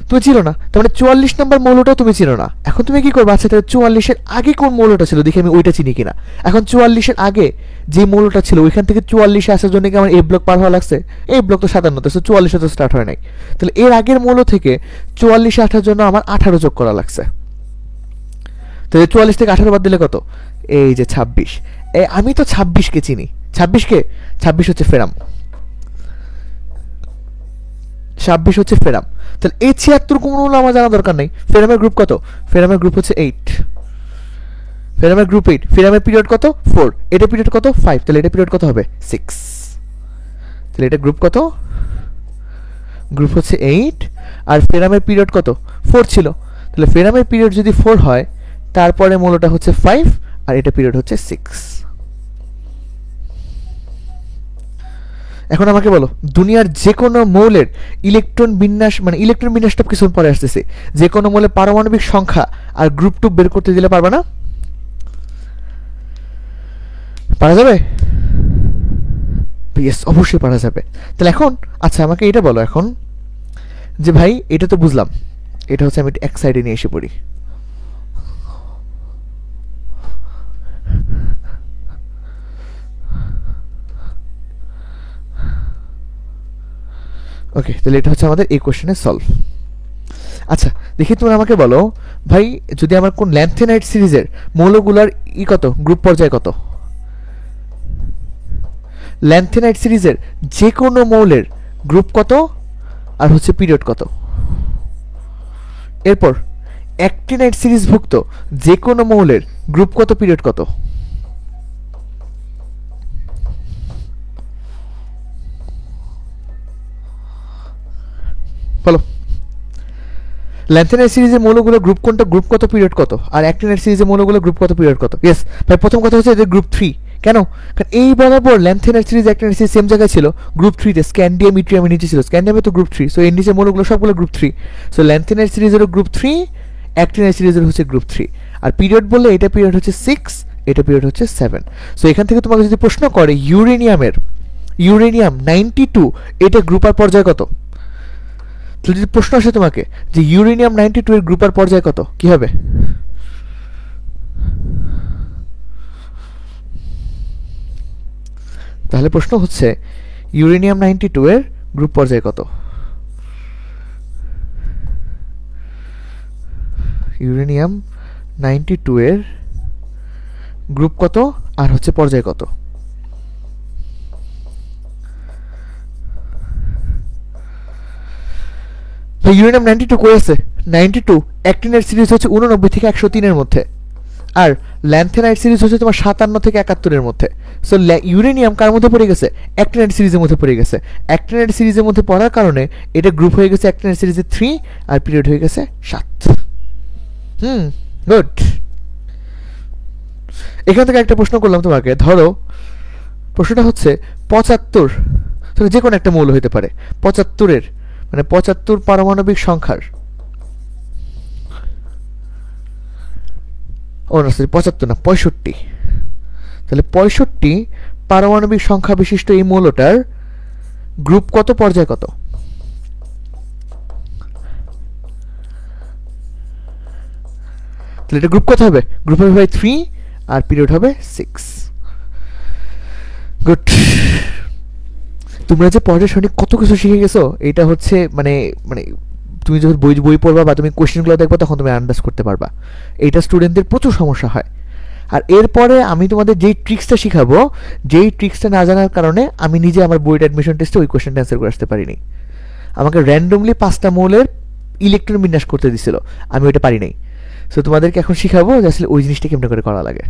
Speaker 1: তুমি চিনো না, তার মানে 44 নম্বর মৌলটাও তুমি চিনো না। এখন তুমি কি করবে? আচ্ছা, তাহলে 44 এর আগে কোন মৌলটা ছিল দেখি আমি ওইটা চিনি কিনা। এখন 44 এর আগে যে মৌলটা ছিল ওইখান থেকে 44 এ আসার জন্য কি আমার এ ব্লক পার হওয়া লাগছে? এই ব্লক তো 57, তো 44 তো স্টার্ট হয় নাই। তাহলে এর আগের মৌল থেকে 44 এ আসার জন্য আমার 18 যোগ করা লাগছে। তাহলে 44 থেকে 18 বাদ দিলে কত? এই যে 26। আমি তো 26 কে চিনি। 26 হচ্ছে ফেরাম। 26 হচ্ছে ফেরাম। তাহলে এই 76 কোন মৌল আমার জানা দরকার নেই। ফেরামের গ্রুপ কত? ফেরামের গ্রুপ হচ্ছে 8। ফেরামের গ্রুপ 8। ফেরামের পিরিয়ড কত? 4। এটা পিরিয়ড কত? 5। তাহলে এটা পিরিয়ড কত হবে? 6। তাহলে এটা গ্রুপ কত? গ্রুপ হচ্ছে 8, আর ফেরামের পিরিয়ড কত? 4 ছিল। তাহলে ফেরামের পিরিয়ড যদি 4 হয়, তারপরে মৌলটা হচ্ছে 5, আর এটা পিরিয়ড হচ্ছে 6। এখন আমাকে বলো, দুনিয়ার যে কোনো মৌলের ইলেকট্রন বিন্যাস, মানে ইলেকট্রন বিন্যাসটা কিছু পরে আসতেছে, যে কোনো মৌলের পারমাণবিক সংখ্যা আর গ্রুপ টু বের করতে দিলে পারবে না? পারা যাবে? ইয়েস, অবশ্যই পারা যাবে। তাহলে এখন আচ্ছা আমাকে এটা বলো এখন যে ভাই এটা তো বুঝলাম, এটা হচ্ছে আমি এক সাইডে নিয়ে এসে পড়ি। ওকে, তাহলে এটা হচ্ছে আমাদের এই কোশ্চেনের সলভ। আচ্ছা দেখি তোমরা আমাকে বলো ভাই, যদি আমার কোন ল্যান্থেনাইট সিরিজের মৌলগুলোর কত গ্রুপ পর্যায় কত? ল্যান্থেনাইট সিরিজের যে কোনো মৌলের গ্রুপ কত আর হচ্ছে পিরিয়ড কত? এরপর অ্যাক্টিনাইড সিরিজভুক্ত যে কোনো মৌলের গ্রুপ কত, পিরিয়ড কত? বলো। ল্যান্থেনাইড সিরিজের মৌলগুলো গ্রুপ কোনটা, গ্রুপ কত, পিরিয়ড কত? আর অ্যাক্টিনাইড সিরিজের মৌলগুলো গ্রুপ কত, পিরিয়ড কত? ইয়েস ভাই, প্রথম কথা হচ্ছে এদের গ্রুপ 3। কেন? কারণ এই বরাবর ল্যান্থেনাইড সিরিজ অ্যাক্টিনাইড সিরিজ সেম জায়গায় ছিল, গ্রুপ 3-তে। স্ক্যান্ডিয়াম, ইট্রিয়ামের নিচে ছিল, স্ক্যান্ডিয়ামে তো গ্রুপ 3, সো এর নিচে মৌলগুলো সবগুলো গ্রুপ 3। সো ল্যান্থেনাইড সিরিজেরও গ্রুপ 3, অ্যাক্টিনাইড সিরিজের হচ্ছে গ্রুপ 3। আর পিরিয়ড বললে এটা পিরিয়ড হচ্ছে 6, এটা পিরিয়ড হচ্ছে 7। সো এখান থেকে তোমাকে যদি প্রশ্ন করে ইউরেনিয়াম 92, এটা গ্রুপ আর পর্যায় কত? তো যদি প্রশ্ন আসে তোমাকে যে ইউরেনিয়াম 92 এর গ্রুপ আর পর্যায় কত, কি হবে? তাহলে প্রশ্ন হচ্ছে ইউরেনিয়াম 92 এর গ্রুপ পর্যায় কত? ইউরেনিয়াম 92 এর গ্রুপ কত আর হচ্ছে পর্যায় কত? ইউরেনিয়াম 92 কই আছে? 92 অ্যাক্টিনাইড সিরিজ হচ্ছে 89 থেকে 103 এর মধ্যে, আর ল্যান্থেনাইড সিরিজ হচ্ছে তোমার 57 থেকে 71 এর মধ্যে। সো ইউরেনিয়াম কার মধ্যে পড়ে গেছে? অ্যাক্টিনাইড সিরিজের মধ্যে পড়ে গেছে। অ্যাক্টিনাইড সিরিজের মধ্যে পড়ার কারণে এটা গ্রুপ হয়ে গেছে অ্যাক্টিনাইড সিরিজের 3, আর পিরিয়ড হয়ে গেছে 7। গুড। এখান থেকে একটা প্রশ্ন করলাম তোমাকে, ধরো প্রশ্নটা হচ্ছে 75, যে কোনো একটা মৌল হতে পারে, 75 মানে 75 পারমাণবিক সংখ্যার, ও না সরি 75 না 65, তাহলে 65 পারমাণবিক সংখ্যা বিশিষ্ট এই মৌলটার গ্রুপ কত, পর্যায় কত? তাহলে এটা গ্রুপ কত হবে? গ্রুপ হবে ভাই 3, আর পিরিয়ড হবে 6। গুড। তোমরা যে পর্যায় সঠিক কত কিছু শিখে গেছো, এটা হচ্ছে মানে মানে তুমি যখন বই পড়বা বা তুমি কোশ্চেনগুলো দেখবা তখন তুমি আন্দাজ করতে পারবা। এইটা স্টুডেন্টদের প্রচুর সমস্যা হয়। আর এরপরে আমি তোমাদের যেই ট্রিক্সটা শিখাবো, যেই ট্রিক্সটা না জানার কারণে আমি নিজে আমার বইয়ের অ্যাডমিশন টেস্টে ওই কোশ্চেনটা অ্যান্সার করে আসতে পারিনি। আমাকে র্যান্ডমলি 5টা মৌলের ইলেকট্রন বিন্যাস করতে দিছিল, আমি ওইটা পারি নাই। সো তোমাদেরকে এখন শিখাবো যে আসলে ওই জিনিসটা কেমন করে করা লাগে।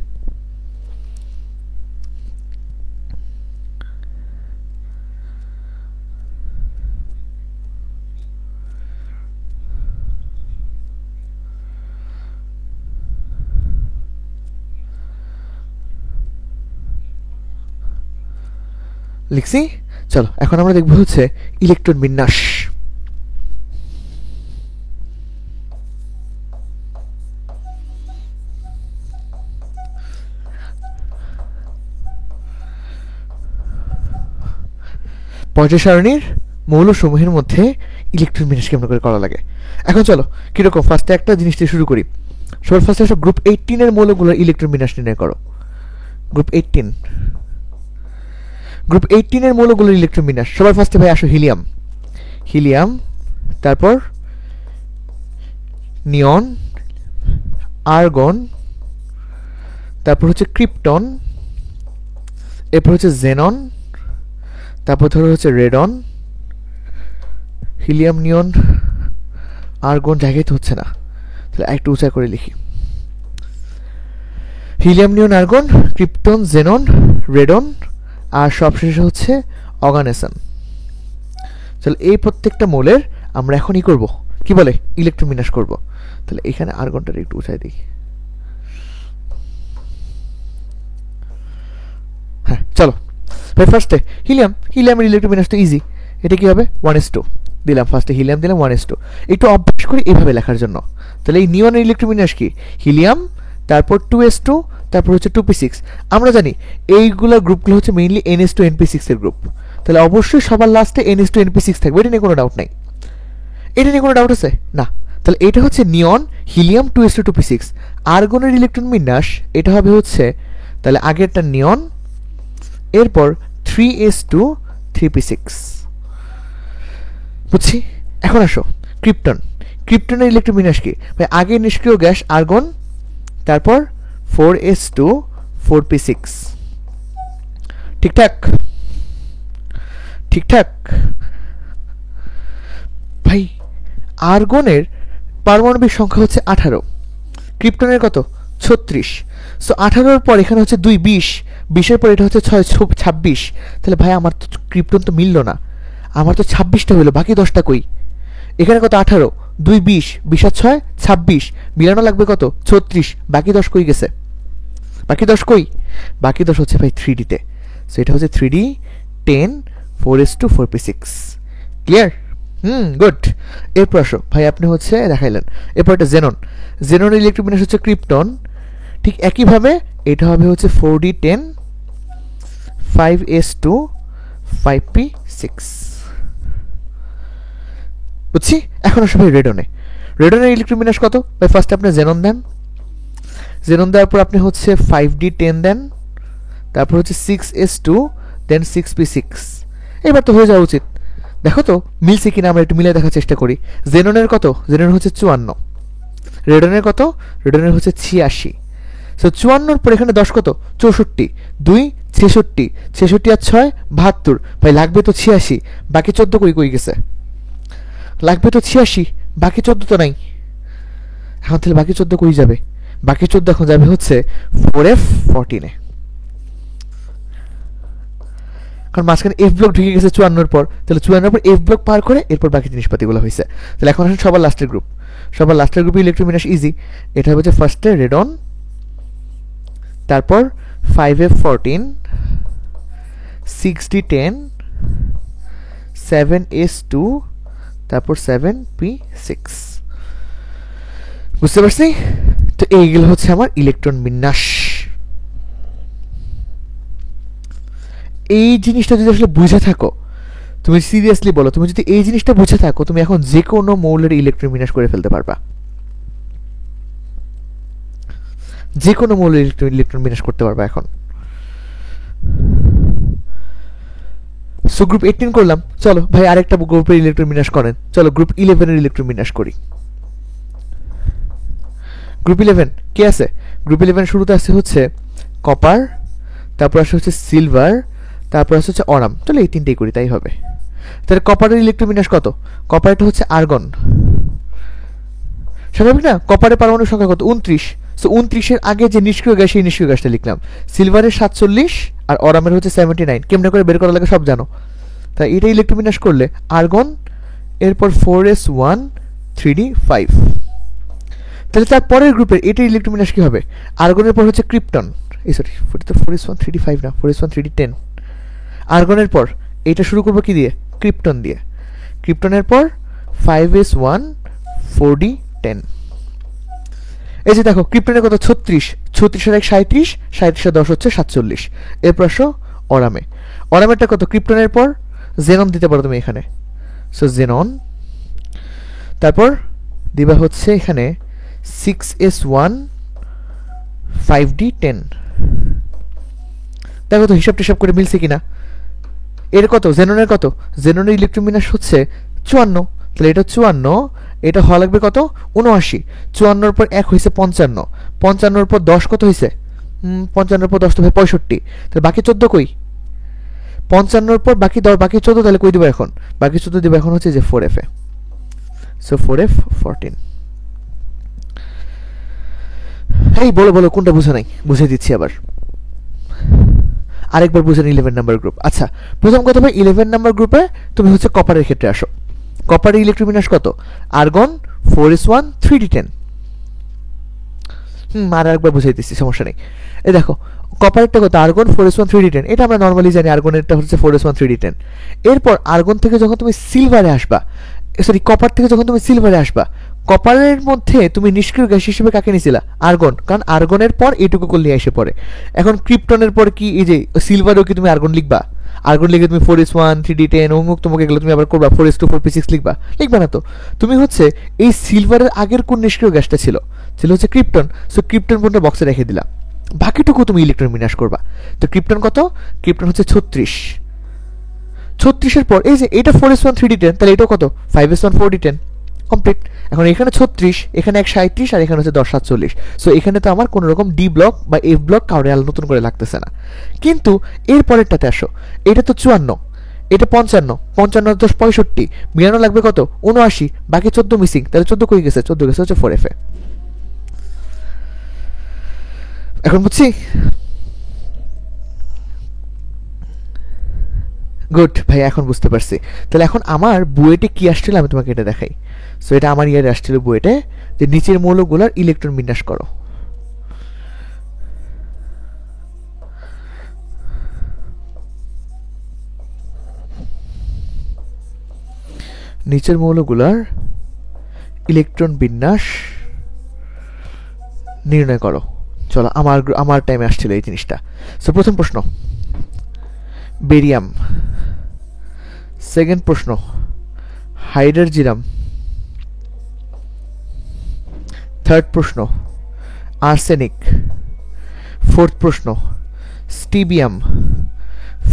Speaker 1: লিখছি, চলো এখন আমরা দেখবো হচ্ছে ইলেকট্রন বিন্যাস। পর্যায় সারণীর মৌলসমূহের মধ্যে ইলেকট্রন বিন্যাস কেমন করে করা লাগে। এখন চলো কিরকম, ফার্স্টে একটা জিনিস দিয়ে শুরু করি। সবার ফার্স্টে আসো গ্রুপ 18 এর মৌলগুলোর ইলেকট্রন বিন্যাস নির্ণয় করো। গ্রুপ 18 এর মৌলগুলোর ইলেকট্রন বিন্যাস। সবার ফার্স্টে ভাই আসো হিলিয়াম, তারপর নিয়ন, আর্গন, তারপর হচ্ছে ক্রিপ্টন, এরপর হচ্ছে জেনন, তারপর ধরো হচ্ছে রেডন। হিলিয়াম, নিয়ন, আর্গন জায়গায় তো হচ্ছে না, তাহলে একটু উঁচা করে লিখি। Helium, neon, argon, krypton, xenon, radon, আর সবশেষে হচ্ছে অর্গানেসন। তাহলে এই প্রত্যেকটা মৌলের আমরা এখন ই করবো, কি বলে, ইলেকট্রন বিন্যাস করবো। তাহলে এখানে আর্গনটা একটু উঁচাই দিই। হ্যাঁ চলো ভাই, ফার্স্টে হিলিয়ামের ইলেকট্রন বিন্যাস তো ইজি। এটা কি হবে? 1s2 দিলাম, ফার্স্টে হিলিয়াম দিলাম 1s2। একটু অভ্যাস করি এইভাবে লেখার জন্য। তাহলে এই নিয়নের ইলেকট্রন বিন্যাস কি? হিলিয়াম, তারপর 2s2, তারপর হচ্ছে 2p6। আমরা জানি এইগুলা গ্রুপগুলো হচ্ছে মেইনলি ns2 np6 এর গ্রুপ। তাহলে অবশ্যই সবার লাস্টে ns2 np6 থাকবে, এটা নিয়ে কোনো ডাউট নাই। এটা নিয়ে কোনো ডাউট আছে না? তাহলে এটা হচ্ছে নিয়ন, হিলিয়াম, 2s2 2p6। আর্গনের ইলেকট্রন বিন্যাস এটা হবে হচ্ছে, তাহলে আগেরটা নিয়ন, এরপর 3s2 3p6। বুঝছি। এখন আসো ক্রিপ্টনের ইলেকট্রন বিন্যাস কি ভাই? আগে নিষ্ক্রিয় গ্যাস আর্গন, তারপর 4s2 4p6। ঠিকঠাক ভাই। আর্গনের পারমাণবিক সংখ্যা হচ্ছে 18, ক্রিপ্টনের কত 36। সো 18-র পর এখানে হচ্ছে 2 20, 20-এর পর এটা হচ্ছে 6 26। তাহলে ভাই আমার তো ক্রিপ্টন তো মিলল না, আমার তো 26টা হলো, বাকি 10টা কই? এখানে কত 18, 2 20, 20 আর 6 26, মিলানো লাগবে কত 36, বাকি 10 কই গেছে? বাকি 10 কই? বাকি 10 হচ্ছে ভাই 3D-তে। সো এটা হচ্ছে 3D 10 4s2 4p6। Clear? Good. এরপর আসো ভাই, আপনি হচ্ছে দেখাইলেন। এরপর একটা জেনন, জেননের ইলেকট্রোবিন্যাস হচ্ছে ক্রিপ্টন। ঠিক একইভাবে এটা হবে হচ্ছে 4d10 5s2 5p6। বুঝছি। এখন আসো ভাই রেডনে, রেডনের ইলেকট্রোবিন্যাস কত? ভাই ফার্স্ট আপনি জেনন দেন, জেনন দেওয়ার পর আপনি হচ্ছে 5d10 দেন, তারপর হচ্ছে 6s2 দেন 6p6। এবার তো হয়ে যাওয়া উচিত। দেখো তো মিলছে কিনা, আমরা একটু মিলে দেখার চেষ্টা করি। জেননের কত? জেননের হচ্ছে 54, রেডনের কত? রেডনের হচ্ছে 86। সো 54-র পর এখানে 10 কত 64, 2 66, 66 আর 6 72। ভাই লাগবে তো 86, বাকি 14 কই কই গেছে? লাগবে তো 86, বাকি 14 তো নাই। এখন তাহলে বাকি 14 কই যাবে? বাকি 14 এখন যাবে হচ্ছে 4f14-এ, কারণ মাঝখানে এফ ব্লক ঢুকে গেছে 54-র পর। তাহলে 54-এর পর এফ ব্লক পার করে এরপর বাকি জিনিসপাতিগুলো হয়েছে। তাহলে এখন আসেন সবার লাস্টের গ্রুপ, সবার লাস্টের গ্রুপে ইলেকট্রোবিন্যাস ইজি। এটা হচ্ছে ফার্স্টে রেডন, তারপর 5f14, 6d10, 7s2, তারপর 7p6। বুঝতে পারছি? তো এইগুলো হচ্ছে আমার ইলেকট্রন বিন্যাস। এই জিনিসটা যদি আসলে বুঝে থাকো, তুমি সিরিয়াসলি বলো, তুমি যদি এই জিনিসটা বুঝে থাকো, তুমি এখন যে কোনো মৌলের ইলেকট্রন বিন্যাস করে ফেলতে পারবা, যে কোনো মৌলের ইলেকট্রন বিন্যাস করতে পারবা এখন। সো গ্রুপ 18 করলাম, চলো ভাই আরেকটা গ্রুপের ইলেকট্রন বিন্যাস করেন। চলো গ্রুপ 11-এর ইলেকট্রন বিন্যাস করি। গ্রুপ 11 কে আছে? গ্রুপ 11 শুরুতে আছে হচ্ছে কপার, তারপর আসে হচ্ছে সিলভার, তারপর আসে হচ্ছে অরাম। চলো এই তিনটেই করি, তাই হবে। তাহলে কপারের ইলেকট্রন বিন্যাস কত? কপারটা হচ্ছে আর্গন, স্বাভাবিক না? কপারের পারমাণবিক সংখ্যা কত? 29। সো 29-এর আগে যে নিষ্ক্রিয় গ্যাস, সেই নিষ্ক্রিয় গ্যাসটা লিখলাম। সিলভারের 47 আর অরামের হচ্ছে 79। কেমনে করে বের করা লাগে সব জানো। তাই এটা ইলেকট্রন বিন্যাস করলে আর্গন, এরপর 4s1 3d5। তাহলে তার পরের গ্রুপের এটা ইলেকট্রন বিন্যাস কি হবে? আর্গনের পর হচ্ছে ক্রিপ্টন, এই সরি 4s1 3d5 না, 4s1 3d10। আর্গনের পর এটা শুরু করবো কি দিয়ে? ক্রিপ্টন দিয়ে। ক্রিপ্টনের পর 5s1 4d10। এই যে দেখো ক্রিপ্টনের কত 36, 36-এর 1 37, 37-এর 10 হচ্ছে 47। এরপর আসো অরামে, অরামেরটা কত? ক্রিপ্টনের পর জেনন দিতে পারো তুমি এখানে। সো জেনন, তারপর দিবা হচ্ছে এখানে 6s1 5d10। দেখো তো হিসাব টিসাব করে মিলছে কিনা। এর কত? জেননের কত? জেননের ইলেকট্রন বিন্যাস হচ্ছে 54। তাহলে এটা 54, এটা হওয়া লাগবে কত? 79। 54-র পর 1 হয়েছে 55, 55-র পর 10 কত হয়েছে? 55-র পর 10 তো ভাই 65। তাহলে বাকি 14 কই? 55-র পর বাকি 10, বাকি 14 তাহলে কই দিব এখন? বাকি 14 দিব এখন হচ্ছে যে 4f-এ। So 4f14। এই বলো বলো কোনটা বুঝো নাই? বুঝে দিচ্ছি আবার, আরেকবার বুঝেন 11 নাম্বার গ্রুপ। আচ্ছা, প্রথম কথা ভাই 11 নাম্বার গ্রুপে তুমি হচ্ছে কপারের ক্ষেত্রে আসো। কপারের ইলেকট্রন বিন্যাস কত? Argon 4s1 3d10। আর একবার বুঝিয়ে দিচ্ছি, সমস্যা নেই। এই দেখো কপারেরটা কত? Argon 4s1 3d10। এটা আমরা নর্মালি জানি, আর্গনেরটা হচ্ছে 4s1 3d10। এরপর আর্গন থেকে যখন তুমি সিলভারে আসবা, সরি কপার থেকে যখন তুমি সিলভারে আসবা, কপারের মধ্যে তুমি নিষ্ক্রিয় গ্যাস হিসেবে কাকে নিয়েছিলা? আর্গন, কারণ আর্গনের পর এইটুকু করলে এসে পড়ে। এখন ক্রিপ্টনের পর কি এই যে সিলভারেও কি তুমি আর্গন লিখবা? আর্গন লিখে তুমি 4s1 3d10 অমুক তোমাকে এগুলো তুমি আবার করবা 4s2 4p6 লিখবা? লিখবা না তো। তুমি হচ্ছে এই সিলভারের আগের কোন নিষ্ক্রিয় গ্যাসটা ছিল? ছিল হচ্ছে ক্রিপ্টন। সো ক্রিপ্টন পর্যন্ত বক্সে রেখে দিলা, বাকিটুকু তুমি ইলেকট্রন বিন্যাস করবা। তো ক্রিপ্টন কত? ক্রিপ্টন হচ্ছে 36। 36-এর পর এই যে এটা 4s1 3d10, তাহলে এটাও কত? 5s1 4d10। কমপ্লিট। এখন এখানে 36, এখানে 1 37 আর এখানে হচ্ছে 10 47। সো এখানে তো আমার কোনো রকম ডি ব্লক বা এফ ব্লক কাউরে নতুন করে লাগতেছে না। কিন্তু এর পরেরটাতে আসো, এটা তো 54, এটা 55, 55 10 65, মিলানো লাগবে কত 79, বাকি 14 মিসিং, তাহলে 14 কই গেছে, 14 গেছে হচ্ছে 4F এ। এখন বুঝছি? গুড ভাই, এখন বুঝতে পারছি। তাহলে এখন আমার বুয়েটে কি আসছিল আমি তোমাকে এটা দেখাই। সো এটা আমার ইয়ারে আসছিল বুয়েটে, যে নিচের মৌলগুলোর ইলেকট্রন বিন্যাস করো। নিচের মৌলগুলোর ইলেকট্রন বিন্যাস নির্ণয় করো। চলো, আমার টাইমে আসছিল এই জিনিসটা। সো প্রথম প্রশ্ন বেরিয়াম, সেকেন্ড প্রশ্ন হাইড্রোজিরাম, থার্ড প্রশ্ন আর্সেনিক, ফোর্থ প্রশ্ন স্টিবিয়াম,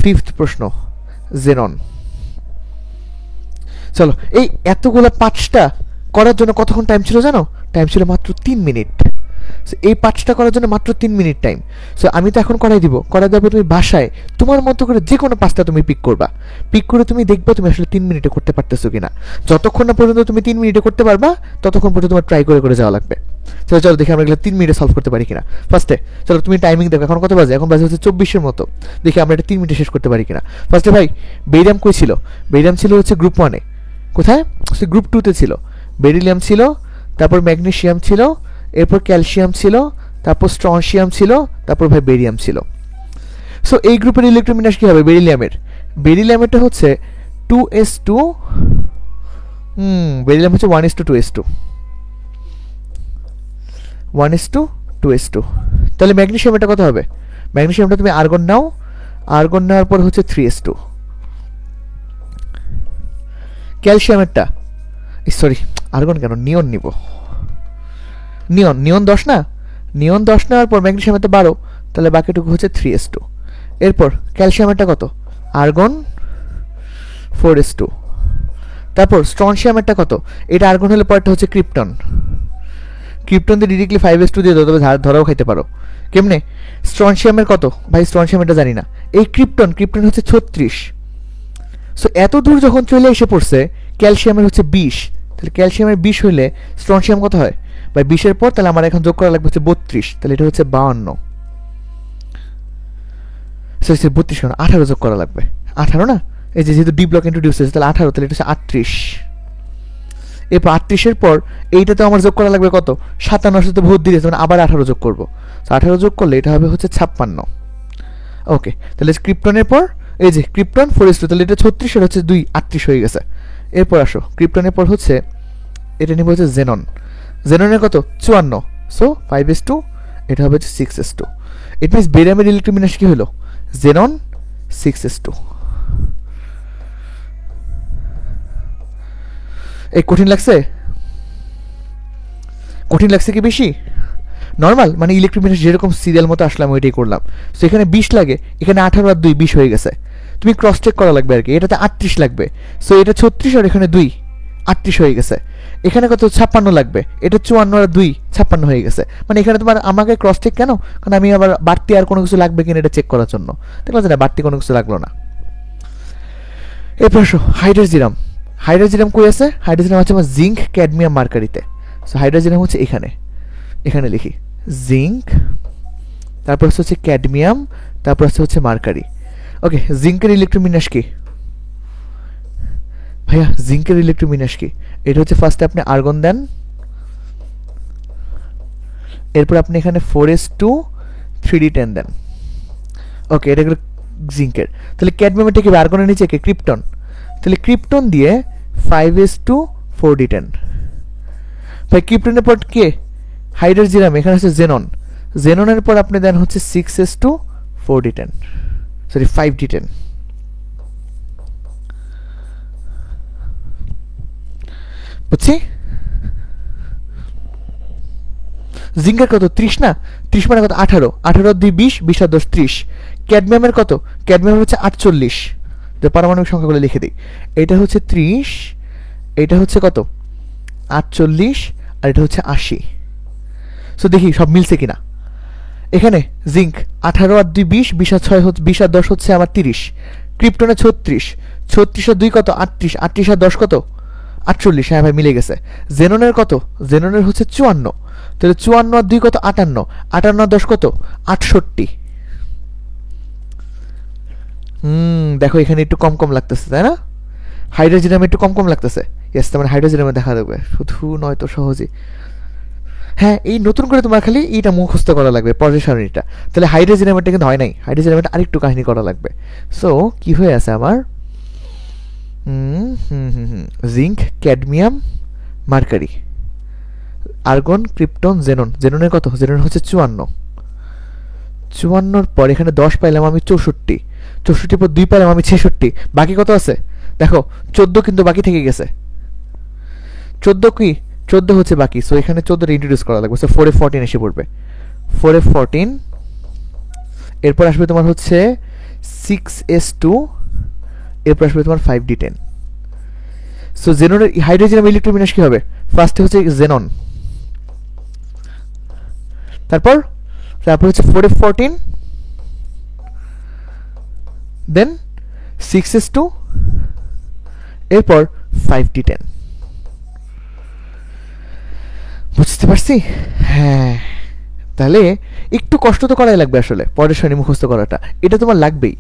Speaker 1: ফিফথ প্রশ্ন জেনন। চলো, এই এতগুলো 5টা করার জন্য কতক্ষণ টাইম ছিল জানো? টাইম ছিল মাত্র 3 মিনিট। এই 5টা করার জন্য মাত্র 3 মিনিট টাইম। সো আমি তো এখন করাই দিব, করাই দেবো। তুমি বাসায় তোমার মতো করে যে কোনো 5টা তুমি পিক করবা, পিক করে তুমি দেখবা তুমি আসলে 3 মিনিটে করতে পারতেছো কিনা। যতক্ষণ না পর্যন্ত তুমি 3 মিনিটে করতে পারবা ততক্ষণ পর্যন্ত তোমার ট্রাই করে করে যাওয়া লাগবে। চলো চলো দেখি আমরা এগুলো 3 মিনিটে সলভ করতে পারি কিনা। ফার্স্টে চলো তুমি টাইমিং দেখো, এখন কত বাজে? এখন বাজে হচ্ছে 24-এর মতো। দেখি আমরা এটা 3 মিনিটে শেষ করতে পারি কিনা। ফার্স্টে ভাই বেরিয়াম কই ছিল? বেরিয়াম ছিল হচ্ছে গ্রুপ 1-এ। কোথায়? গ্রুপ 2-তে ছিল। বেরিলিয়াম ছিল, তারপর ম্যাগনেসিয়াম ছিল, এরপর ক্যালসিয়াম ছিল, তারপর স্ট্রনশিয়াম ছিল, তারপর ভাই বেরিয়াম ছিল। সো এই গ্রুপের ইলেকট্রন বিন্যাস কি হবে? বেরিলিয়ামেরটা হচ্ছে 2s2, বেরিলিয়াম হচ্ছে 1s2 1s2 তাহলে ম্যাগনেসিয়ামটা কত হবে? ম্যাগনেসিয়ামটা তুমি আর্গন নাও, আর্গন নেওয়ার পর হচ্ছে 3s2। ক্যালসিয়ামেরটা, সরি আর্গন কেন, নিয়ন নিব। নিয়ন 10 না? নিয়ন 10 নেওয়ার পর ম্যাগনেসিয়ামেরটা 12, তাহলে বাকিটুকু হচ্ছে 3s2। এরপর ক্যালসিয়ামেরটা কত? Argon 4s2। তারপর স্ট্রনশিয়ামেরটা কত? এটা আর্গন হলে পরেরটা হচ্ছে ক্রিপ্টন। ক্রিপ্টন দিয়ে ডিরেক্টলি 5s2 দিয়ে দাও, তবে ধরাও খাইতে পারো। কেমনে? স্ট্রনশিয়ামের কত? ভাই স্ট্রনশিয়ামেরটা জানি না। এই ক্রিপ্টন হচ্ছে 36। সো এত দূর যখন চলে এসে পড়ছে, ক্যালসিয়ামের হচ্ছে 20, তাহলে ক্যালসিয়ামের 20 হইলে স্ট্রনশিয়াম কত হয় ভাই? 20-এর পর তাহলে আমার এখন যোগ করা লাগবে হচ্ছে 32, তাহলে এটা হচ্ছে 52। সরি 32 কেন, 18 যোগ করা লাগবে। 18 না? এই যে যেহেতু ডি ব্লক ইন্ট্রোডিউস হয়েছে, তাহলে 18, তাহলে এটা হচ্ছে 38। এরপর 38-এর পর এইটাতে আমার যোগ করা লাগবে কত? 57 সাথে ভোট দিয়েছে, মানে আবার 18 যোগ করবো। 18 যোগ করলে এটা হবে হচ্ছে 56। ওকে, তাহলে ক্রিপ্টনের পর এই যে ক্রিপ্টন 4s2, তাহলে এটা 36 আর হচ্ছে 2 38 হয়ে গেছে। এরপর আসো ক্রিপ্টনের পর হচ্ছে এটা নিব হচ্ছে জেনন। জেননের কত? 54। সো 5s2, এটা হবে হচ্ছে 6s2। ইট মিনস বেরিয়ামের ইলেকট্রন বিন্যাস কি হলো? Xenon 6s2। এই কঠিন লাগছে? কঠিন লাগছে কি বেশি? নর্মাল মানে ইলেকট্রন বিন্যাস যেরকম সিরিয়াল মতো আসলাম ওইটাই করলাম। সো এখানে 20 লাগে, এখানে 18 আর 2 20 হয়ে গেছে। তুমি ক্রস চেক করা লাগবে আর কি। এটাতে 38 লাগবে, সো এটা 36 আর এখানে 2 38 হয়ে গেছে। এখানে কত? 56 লাগবে, এটা 54 আর 2 56 হয়ে গেছে। মানে এখানে তোমার আমাকে ক্রস চেক কেন? কারণ আমি আবার বাড়তি আর কোনো কিছু লাগবে কিনা এটা চেক করার জন্য। দেখলাম যে না, বাড়তি কোনো কিছু লাগলো না। এরপর আসো হাইড্রোজিরাম। হাইড্রোজিরাম কই আছে? হাইড্রোজিরাম আছে আমার জিঙ্ক, ক্যাডমিয়াম, মার্কারিতে। সো হাইড্রোজিরাম হচ্ছে এখানে, এখানে লিখি জিঙ্ক, তারপর হচ্ছে ক্যাডমিয়াম, তারপর হচ্ছে মার্কারি। ওকে, জিঙ্কের ইলেকট্রন বিন্যাস কি ভাইয়া? জিঙ্কের ইলেকট্রন বিন্যাস কি? এটা হচ্ছে ফার্স্টে আপনি আর্গন দেন, এরপর আপনি এখানে 4s2 3d10 দেন। ওকে, এটা গেল জিঙ্কের। তাহলে ক্যাডমিয়ামটা কি? আর্গনের নিচে কে? ক্রিপ্টন। তাহলে ক্রিপ্টন দিয়ে 5s2 4d10। ভাই ক্রিপ্টনের পর কে? হাইড্রোজিরাম, এখানে হচ্ছে জেনন। জেননের পর আপনি দেন হচ্ছে 6s2 4d10, সরি 5d10। বুঝছি? জিঙ্কের কত? 30 না? 30 মানে কত? 18, 18 আর 2 20, 20 আর 10 30। ক্যাডমিয়ামের কত? ক্যাডমিয়াম হচ্ছে 48। যে পারমাণবিক সংখ্যাগুলো লিখে দিই, এটা হচ্ছে 30, এটা হচ্ছে কত? 48, আর এটা হচ্ছে 80। সো দেখি সব মিলছে কিনা। এখানে জিঙ্ক 18 আর 2 20, 20 আর 6 হচ্ছে 20 আর 10 হচ্ছে আমার 30, ক্রিপ্টনে 36, 36 আর 2 কত 38, 38 আর 10 কত 48, হ্যাঁ ভাই মিলে গেছে। জেননের কত, জেননের হচ্ছে 54, তাহলে 54 আর 2 কত 58, 58 আর 10 কত 68। দেখো এখানে একটু কম কম লাগতেছে তাই না, হাইড্রোজেনামে একটু কম কম লাগতেছে। ইয়েস, তার মানে হাইড্রোজেনামে দেখা দেবে, শুধু নয় তো সহজে। হ্যাঁ, এই নতুন করে তোমার খালি এইটা মুখস্থ করা লাগবে, পরের সারণীটা। তাহলে হাইড্রোজেনামেরটা কিন্তু হয় নাই, হাইড্রোজেনামেরটা আরেকটু কাহিনী করা লাগবে। সো কি হয়ে আছে আমার, zinc, cadmium, mercury, argon, krypton, xenon. জেননের কত, জেনন হচ্ছে 54, 54 পর এখানে 10 পাইলাম আমি 64, 64 পর 2 পাইলাম আমি 66, বাকি কত আছে দেখো 14 কিন্তু বাকি থেকে গেছে। 14 কি, 14 হচ্ছে বাকি। সো এখানে 14টা ইন্ট্রোডিউস করা লাগবে। সো 4 এ 14 এসে পড়বে, 4 এ 14, এরপর আসবে তোমার হচ্ছে 6s2, এরপর আসবে তোমার 5d10। সো জেননের হাইড্রোজেনাম ইলেকট্রোবিন্যাস কি হবে, ফার্স্টে হচ্ছে জেনন, তারপর হচ্ছে 4 এ 14, দেন 6s2, এরপর 5d10। বুঝতে পারছি? হ্যাঁ, তাহলে একটু কষ্ট তো করাই লাগবে আসলে পরের সারণী মুখস্থ করাটা, এটা তোমার লাগবেই।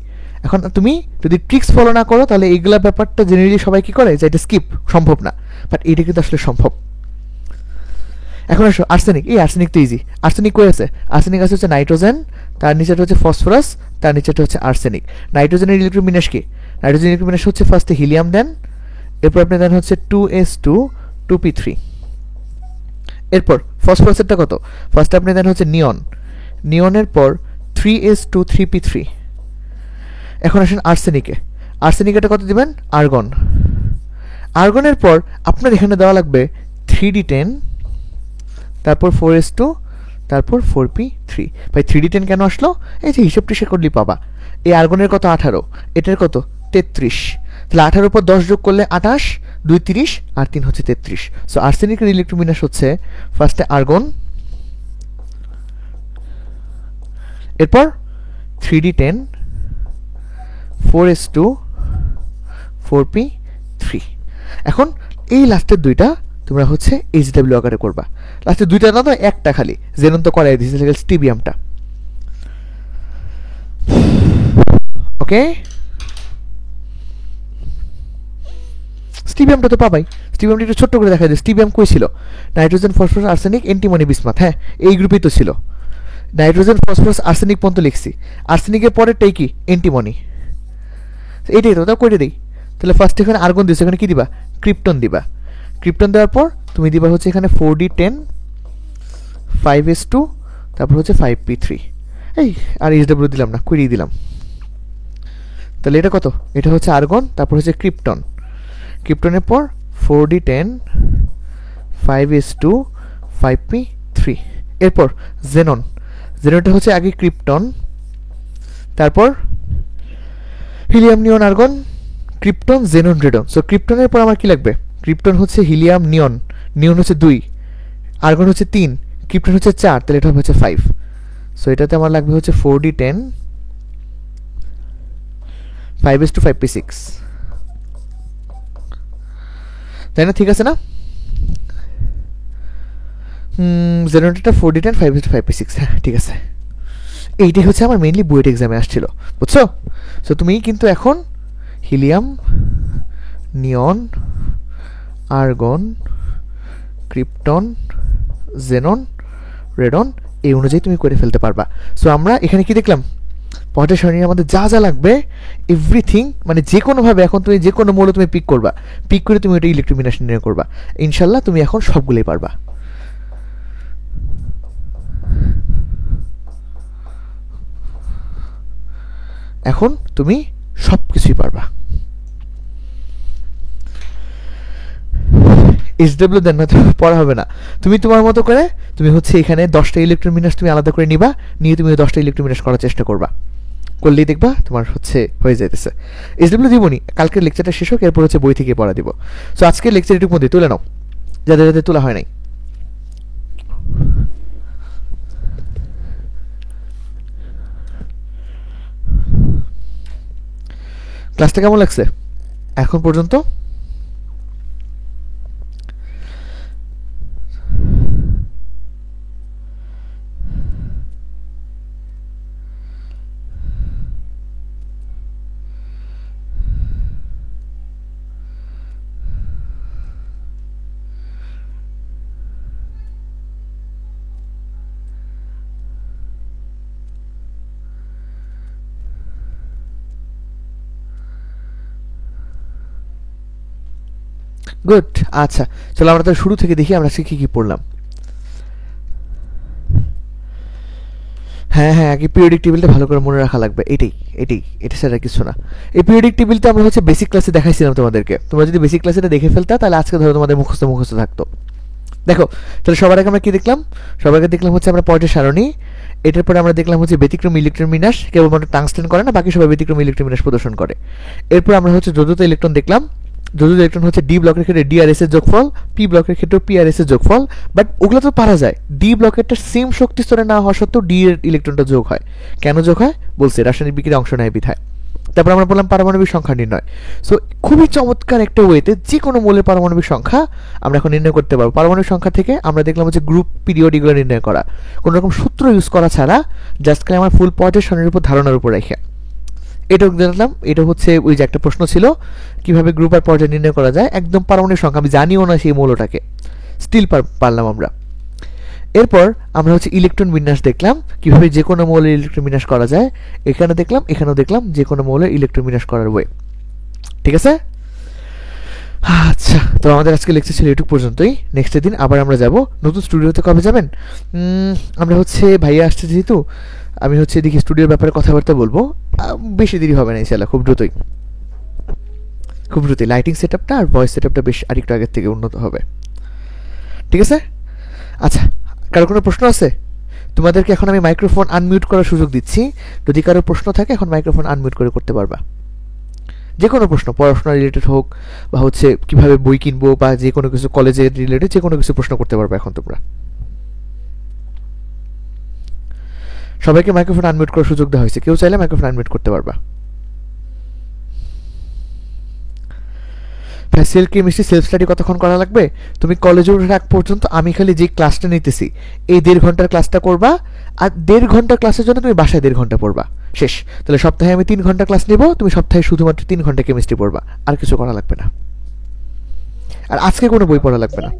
Speaker 1: এখন তুমি যদি ট্রিক্স ফলো না করো তাহলে এইগুলা ব্যাপারটা জেনারেলি সবাই কি করে যে এটা স্কিপ সম্ভব না, বাট এটা কিন্তু আসলে সম্ভব। এখন আসো আর্সেনিক, এই আর্সেনিক তো ইজি। আর্সেনিক কই আছে, আর্সেনিক আছে হচ্ছে নাইট্রোজেন, তার নিচেটা হচ্ছে ফসফরাস, তার নিচেটা হচ্ছে আর্সেনিক। নাইট্রোজেনের ইলেকট্রোবিন্যাস কি, নাইট্রোজেন ইলেকট্রোবিন্যাস হচ্ছে ফার্স্টে হিলিয়াম দেন, এরপর আপনি দেন হচ্ছে 2s2 2p3, এরপর ফসফরাসেরটা কত, ফার্স্টে আপনি দেন হচ্ছে নিয়ন, নিয়নের পর 3s2 3p3। এখন আসেন আর্সেনিকে, আর্সেনিকেটা কত দিবেন, আর্গন, আর্গনের পর আপনার এখানে দেওয়া লাগবে 3d10, তারপর 4s2, তারপর 4p3। ভাই 3d10 কেন আসলো, এই যে হিসাব টিসাব করলেই পাবা। এই আর্গনের কত 18, এটার কত 33, তাহলে 18 পর 10 যোগ করলে 28, 2 30 আর 3 হচ্ছে 33। সো আর্সেনিকের ইলেকট্রোবিন্যাস হচ্ছে ফার্স্টে আর্গন, এরপর 3d10, 4s2, 4p3। এখন এই লাস্টের দুইটা তোমরা হচ্ছে এইচডব্লিউ আকারে করবা, লাস্টের দুইটা না তো একটা খালি, জেনন তো করাই দিয়েছে স্টিবিয়ামটা। ওকে, স্টিবিয়ামটা তো পাবাই, স্টিবিয়ামটা একটু ছোট্ট করে দেখা যায়। স্টিবিয়াম কই ছিল, nitrogen, phosphorus, arsenic, antimony, bismuth, হ্যাঁ এই গ্রুপেই তো ছিল। নাইট্রোজেন, ফসফরাস, আর্সেনিক পর্যন্ত লিখছি, আর্সেনিকের পরেরটাই কি এন্টিমনি, এইটাই তো, তাও করে দিই। তাহলে ফার্স্ট এখানে আর্গন দিচ্ছ, এখানে কি দিবা, ক্রিপ্টন দিবা, ক্রিপ্টন দেওয়ার পর তুমি দিবা হচ্ছে এখানে 4d10, 5s2, তারপর হচ্ছে 5p3। এই আর এইচডব্লিউ দিলাম না, করিয়ে দিলাম। তাহলে এটা কত, এটা হচ্ছে আর্গন, তারপর হচ্ছে ক্রিপ্টন, ক্রিপ্টনের পর 4d10, 5s2, 5p3, এরপর জেনন, জেননটা হচ্ছে আগে ক্রিপ্টন, তারপর helium, neon, argon, krypton, xenon, radon. So ক্রিপ্টনের পর আমার কি লাগবে, ক্রিপ্টন হচ্ছে হিলিয়াম, নিয়ন, নিয়ন হচ্ছে 2, আর্গন হচ্ছে 3, ক্রিপ্টন হচ্ছে 4, তাহলে এটা হচ্ছে 5। সো এটাতে আমার লাগবে হচ্ছে 4d10, 5s2, 5p6, তাই না, ঠিক আছে না? জেনারেটরটা 4d10, 5s2, 5p6, হ্যাঁ ঠিক আছে। এইটাই হচ্ছে আমার মেইনলি বুয়েট এক্সামে আসছিল, বুঝছো? সো তুমি কিন্তু এখন helium, neon, argon, krypton, xenon, radon এই অনুযায়ী তুমি করে ফেলতে পারবা। সো আমরা এখানে কি দেখলাম, পটের সারণী আমাদের যা যা লাগবে এভরিথিং, মানে যে কোনোভাবে এখন তুমি যে কোনো মৌল তুমি পিক করবা, পিক করে তুমি ওটা ইলেকট্রোবিন্যাস নির্ণয় করবা, ইনশাল্লাহ তুমি এখন সবগুলোই পারবা। এখন তুমি সব কিছুই পারবা। এইচডব্লিউ দেন না তো পড়া হবে না, তুমি তোমার মতো করে তুমি হচ্ছে এখানে 10টা ইলেকট্রোবিন্যাস তুমি আলাদা করে নিবা, নিয়ে তুমি 10টা ইলেকট্রোবিন্যাস করার চেষ্টা করবা, করলেই দেখবা তোমার হচ্ছে হয়ে যাইতেছে। এইচডব্লিউ দিবনি, কালকের লেকচারটা শেষ হোক, এরপর হচ্ছে বই থেকে পড়া দিব। সো আজকের লেকচার এটুকু মধ্যে তুলে নাও, যাদের যাদের তোলা হয় নাই। ক্লাসটা কেমন লাগছে এখন পর্যন্ত? গুড। আচ্ছা, চলো আমরা তাহলে শুরু থেকে দেখি আমরা আজকে কি পড়লাম। হ্যাঁ হ্যাঁ, আগে পিরিয়ডিক টেবিলটা ভালো করে মনে রাখা লাগবে, এটা ছাড়া কিছু না। এই পিরিয়ডিক টেবিলটা আমরা হচ্ছে বেসিক ক্লাসে দেখাইছিলাম তোমাদেরকে। তোমরা যদি বেসিক ক্লাসে দেখে ফেলতা তাহলে আজকে ধরো তোমাদের মুখস্থ থাকতো। দেখো তাহলে সবার আগে আমরা কি দেখলাম? সবার আগে দেখলাম হচ্ছে আমরা পর্যায় সারণী। এটার পরে আমরা দেখলাম হচ্ছে ব্যতিক্রম ইলেকট্রন বিন্যাস, কেবলমাত্র টাংস্টেন করে না, বাকি সবাই ব্যতিক্রম ইলেকট্রন বিন্যাস প্রদর্শন করে। এরপর আমরা হচ্ছে যোজিত ইলেকট্রন দেখলাম। যোজিত ইলেকট্রন হচ্ছে ডি ব্লকের ক্ষেত্রে ডিআরএস এর যোগফল, পি ব্লকের ক্ষেত্রে পিআরএস এর যোগফল। বাট ওগুলো তো পারা যায়, ডি ব্লকেরটা সেম শক্তি স্তরে না হওয়া সত্ত্বেও ডি এর ইলেকট্রনটা যোগ হয়। কেন যোগ হয় বলছে, রাসায়নিক বিক্রিয়ায় অংশ নেয় বিধায়। তারপর আমরা বললাম পারমাণবিক সংখ্যা নির্ণয়। সো খুবই চমৎকার একটা ওয়েতে যে কোনো মৌলের পারমাণবিক সংখ্যা আমরা এখন নির্ণয় করতে পারবো। পারমাণবিক সংখ্যা থেকে আমরা দেখলাম হচ্ছে গ্রুপ পিরিয়ড এগুলো নির্ণয় করা, কোনো রকম সূত্র ইউজ করা ছাড়া, জাস্ট খালি আমার ফুল পর্যায় সারণীর উপর ধারণার উপর রেখে। এটাও দেখলাম, এটা হচ্ছে ওই যে একটা প্রশ্ন ছিল কিভাবে গ্রুপ আর পর্যায় নির্ণয় করা যায়, একদম পারমাণবিক সংখ্যা আমি জানিও না সেই মৌলটাকে, স্টিল পারলাম আমরা। এরপর আমরা হচ্ছে ইলেকট্রন বিন্যাস দেখলাম, কিভাবে যে কোনো মৌলের ইলেকট্রন বিন্যাস করা যায়। এখানেও দেখলাম যে কোনো মৌলের ইলেকট্রন বিন্যাস করার ওয়ে। ঠিক আছে? আচ্ছা, তো আমাদের আজকে লেকচার ছিল এটুকু পর্যন্তই। নেক্সট দিন আবার আমরা যাব। নতুন স্টুডিওতে কবে যাবেন? আমরা হচ্ছে ভাইয়া আসছে যেহেতু, আমি হচ্ছে এদিকে স্টুডিওর ব্যাপারে কথাবার্তা বলবো। বেশি দেরি হবে না ইনশাআল্লাহ, খুব দ্রুতই লাইটিং সেটআপটা আর ভয়েস সেটআপটা বেশ আরেকটু আগের থেকে উন্নত হবে। ঠিক আছে? আচ্ছা, কারো কোনো প্রশ্ন আছে? তোমাদেরকে এখন আমি মাইক্রোফোন আনমিউট করার সুযোগ দিচ্ছি। যদি কারো প্রশ্ন থাকে এখন মাইক্রোফোন আনমিউট করে করতে পারবা। যে কোনো প্রশ্ন, পড়াশোনা রিলেটেড হোক বা হচ্ছে কিভাবে বই কিনবো বা যে কোনো কিছু কলেজের রিলেটেড যে কোনো কিছু প্রশ্ন করতে পারবে এখন তোমরা। সবাইকে মাইক্রোফোন আনমিউট করার সুযোগ দেওয়া হয়েছে, কেউ চাইলে মাইক্রোফোন আনমিউট করতে পারবা। সেল কেমিস্ট্রি সেলফ স্টাডি কতক্ষণ করা লাগবে? তুমি কলেজে ওঠার আগ পর্যন্ত আমি খালি যে ক্লাসটা নিতেছি এই 1.5 ঘন্টার ক্লাসটা করবা, আর 1.5 ঘন্টার ক্লাসের জন্য তুমি বাসায় 1.5 ঘন্টা পড়বা, শেষ। তাহলে সপ্তাহে আমি 3 ঘন্টা ক্লাস নেব, তুমি সপ্তাহে শুধুমাত্র 3 ঘন্টা কেমিস্ট্রি পড়বা, আর কিছু করা লাগবে না। আর আজকে কোনো বই পড়া লাগবে না।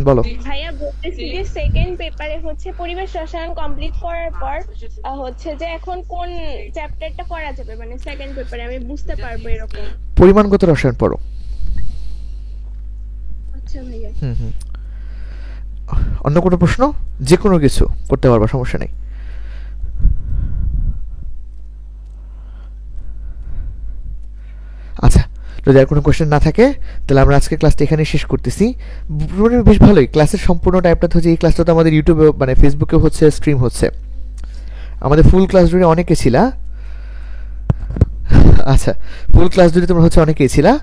Speaker 1: বলো।
Speaker 2: ভাইয়া বলতেছি যে সেকেন্ড পেপারে হচ্ছে পরিবেশ রসায়ন কমপ্লিট করার পর হচ্ছে যে এখন কোন চ্যাপ্টারটা পড়া যাবে, মানে সেকেন্ড পেপারে আমি বুঝতে পারবো এরকম।
Speaker 1: পরিমাণগত রসায়ন পড়ো।
Speaker 2: আচ্ছা ভাইয়া।
Speaker 1: অন্য কোনো প্রশ্ন? যে কোনো কিছু করতে পারবা, সমস্যা নেই। আচ্ছা, যদি আর কোনো কোয়েশ্চেন না থাকে তাহলে আমরা আজকে ক্লাসটা এখানে শেষ করতেছি। বেশ ভালোই ক্লাসের সম্পূর্ণ টাইপটা হচ্ছে, এই ক্লাসটা তো আমাদের ইউটিউবে মানে ফেসবুকে হচ্ছে স্ট্রিম হচ্ছে। আমাদের ফুল ক্লাস জুড়ে অনেকে ছিলা। আচ্ছা, ফুল ক্লাস জুড়ে তোমরা হচ্ছে অনেকেই ছিলা।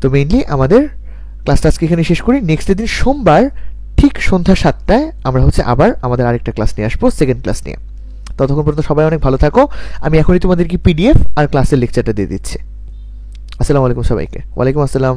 Speaker 1: তো মেইনলি আমাদের ক্লাসটা আজকে এখানে শেষ করি। নেক্সট দিন সোমবার ঠিক সন্ধ্যা 7টায় আমরা হচ্ছে আবার আমাদের আরেকটা ক্লাস নিয়ে আসবো, সেকেন্ড ক্লাস নিয়ে। ততক্ষণ পর্যন্ত সবাই অনেক ভালো থাকো। আমি এখনই তোমাদেরকে পিডিএফ আর ক্লাসের লেকচারটা দিয়ে দিচ্ছি। আসসালামু আলাইকুম সবাইকে। ওয়ালাইকুম আসসালাম।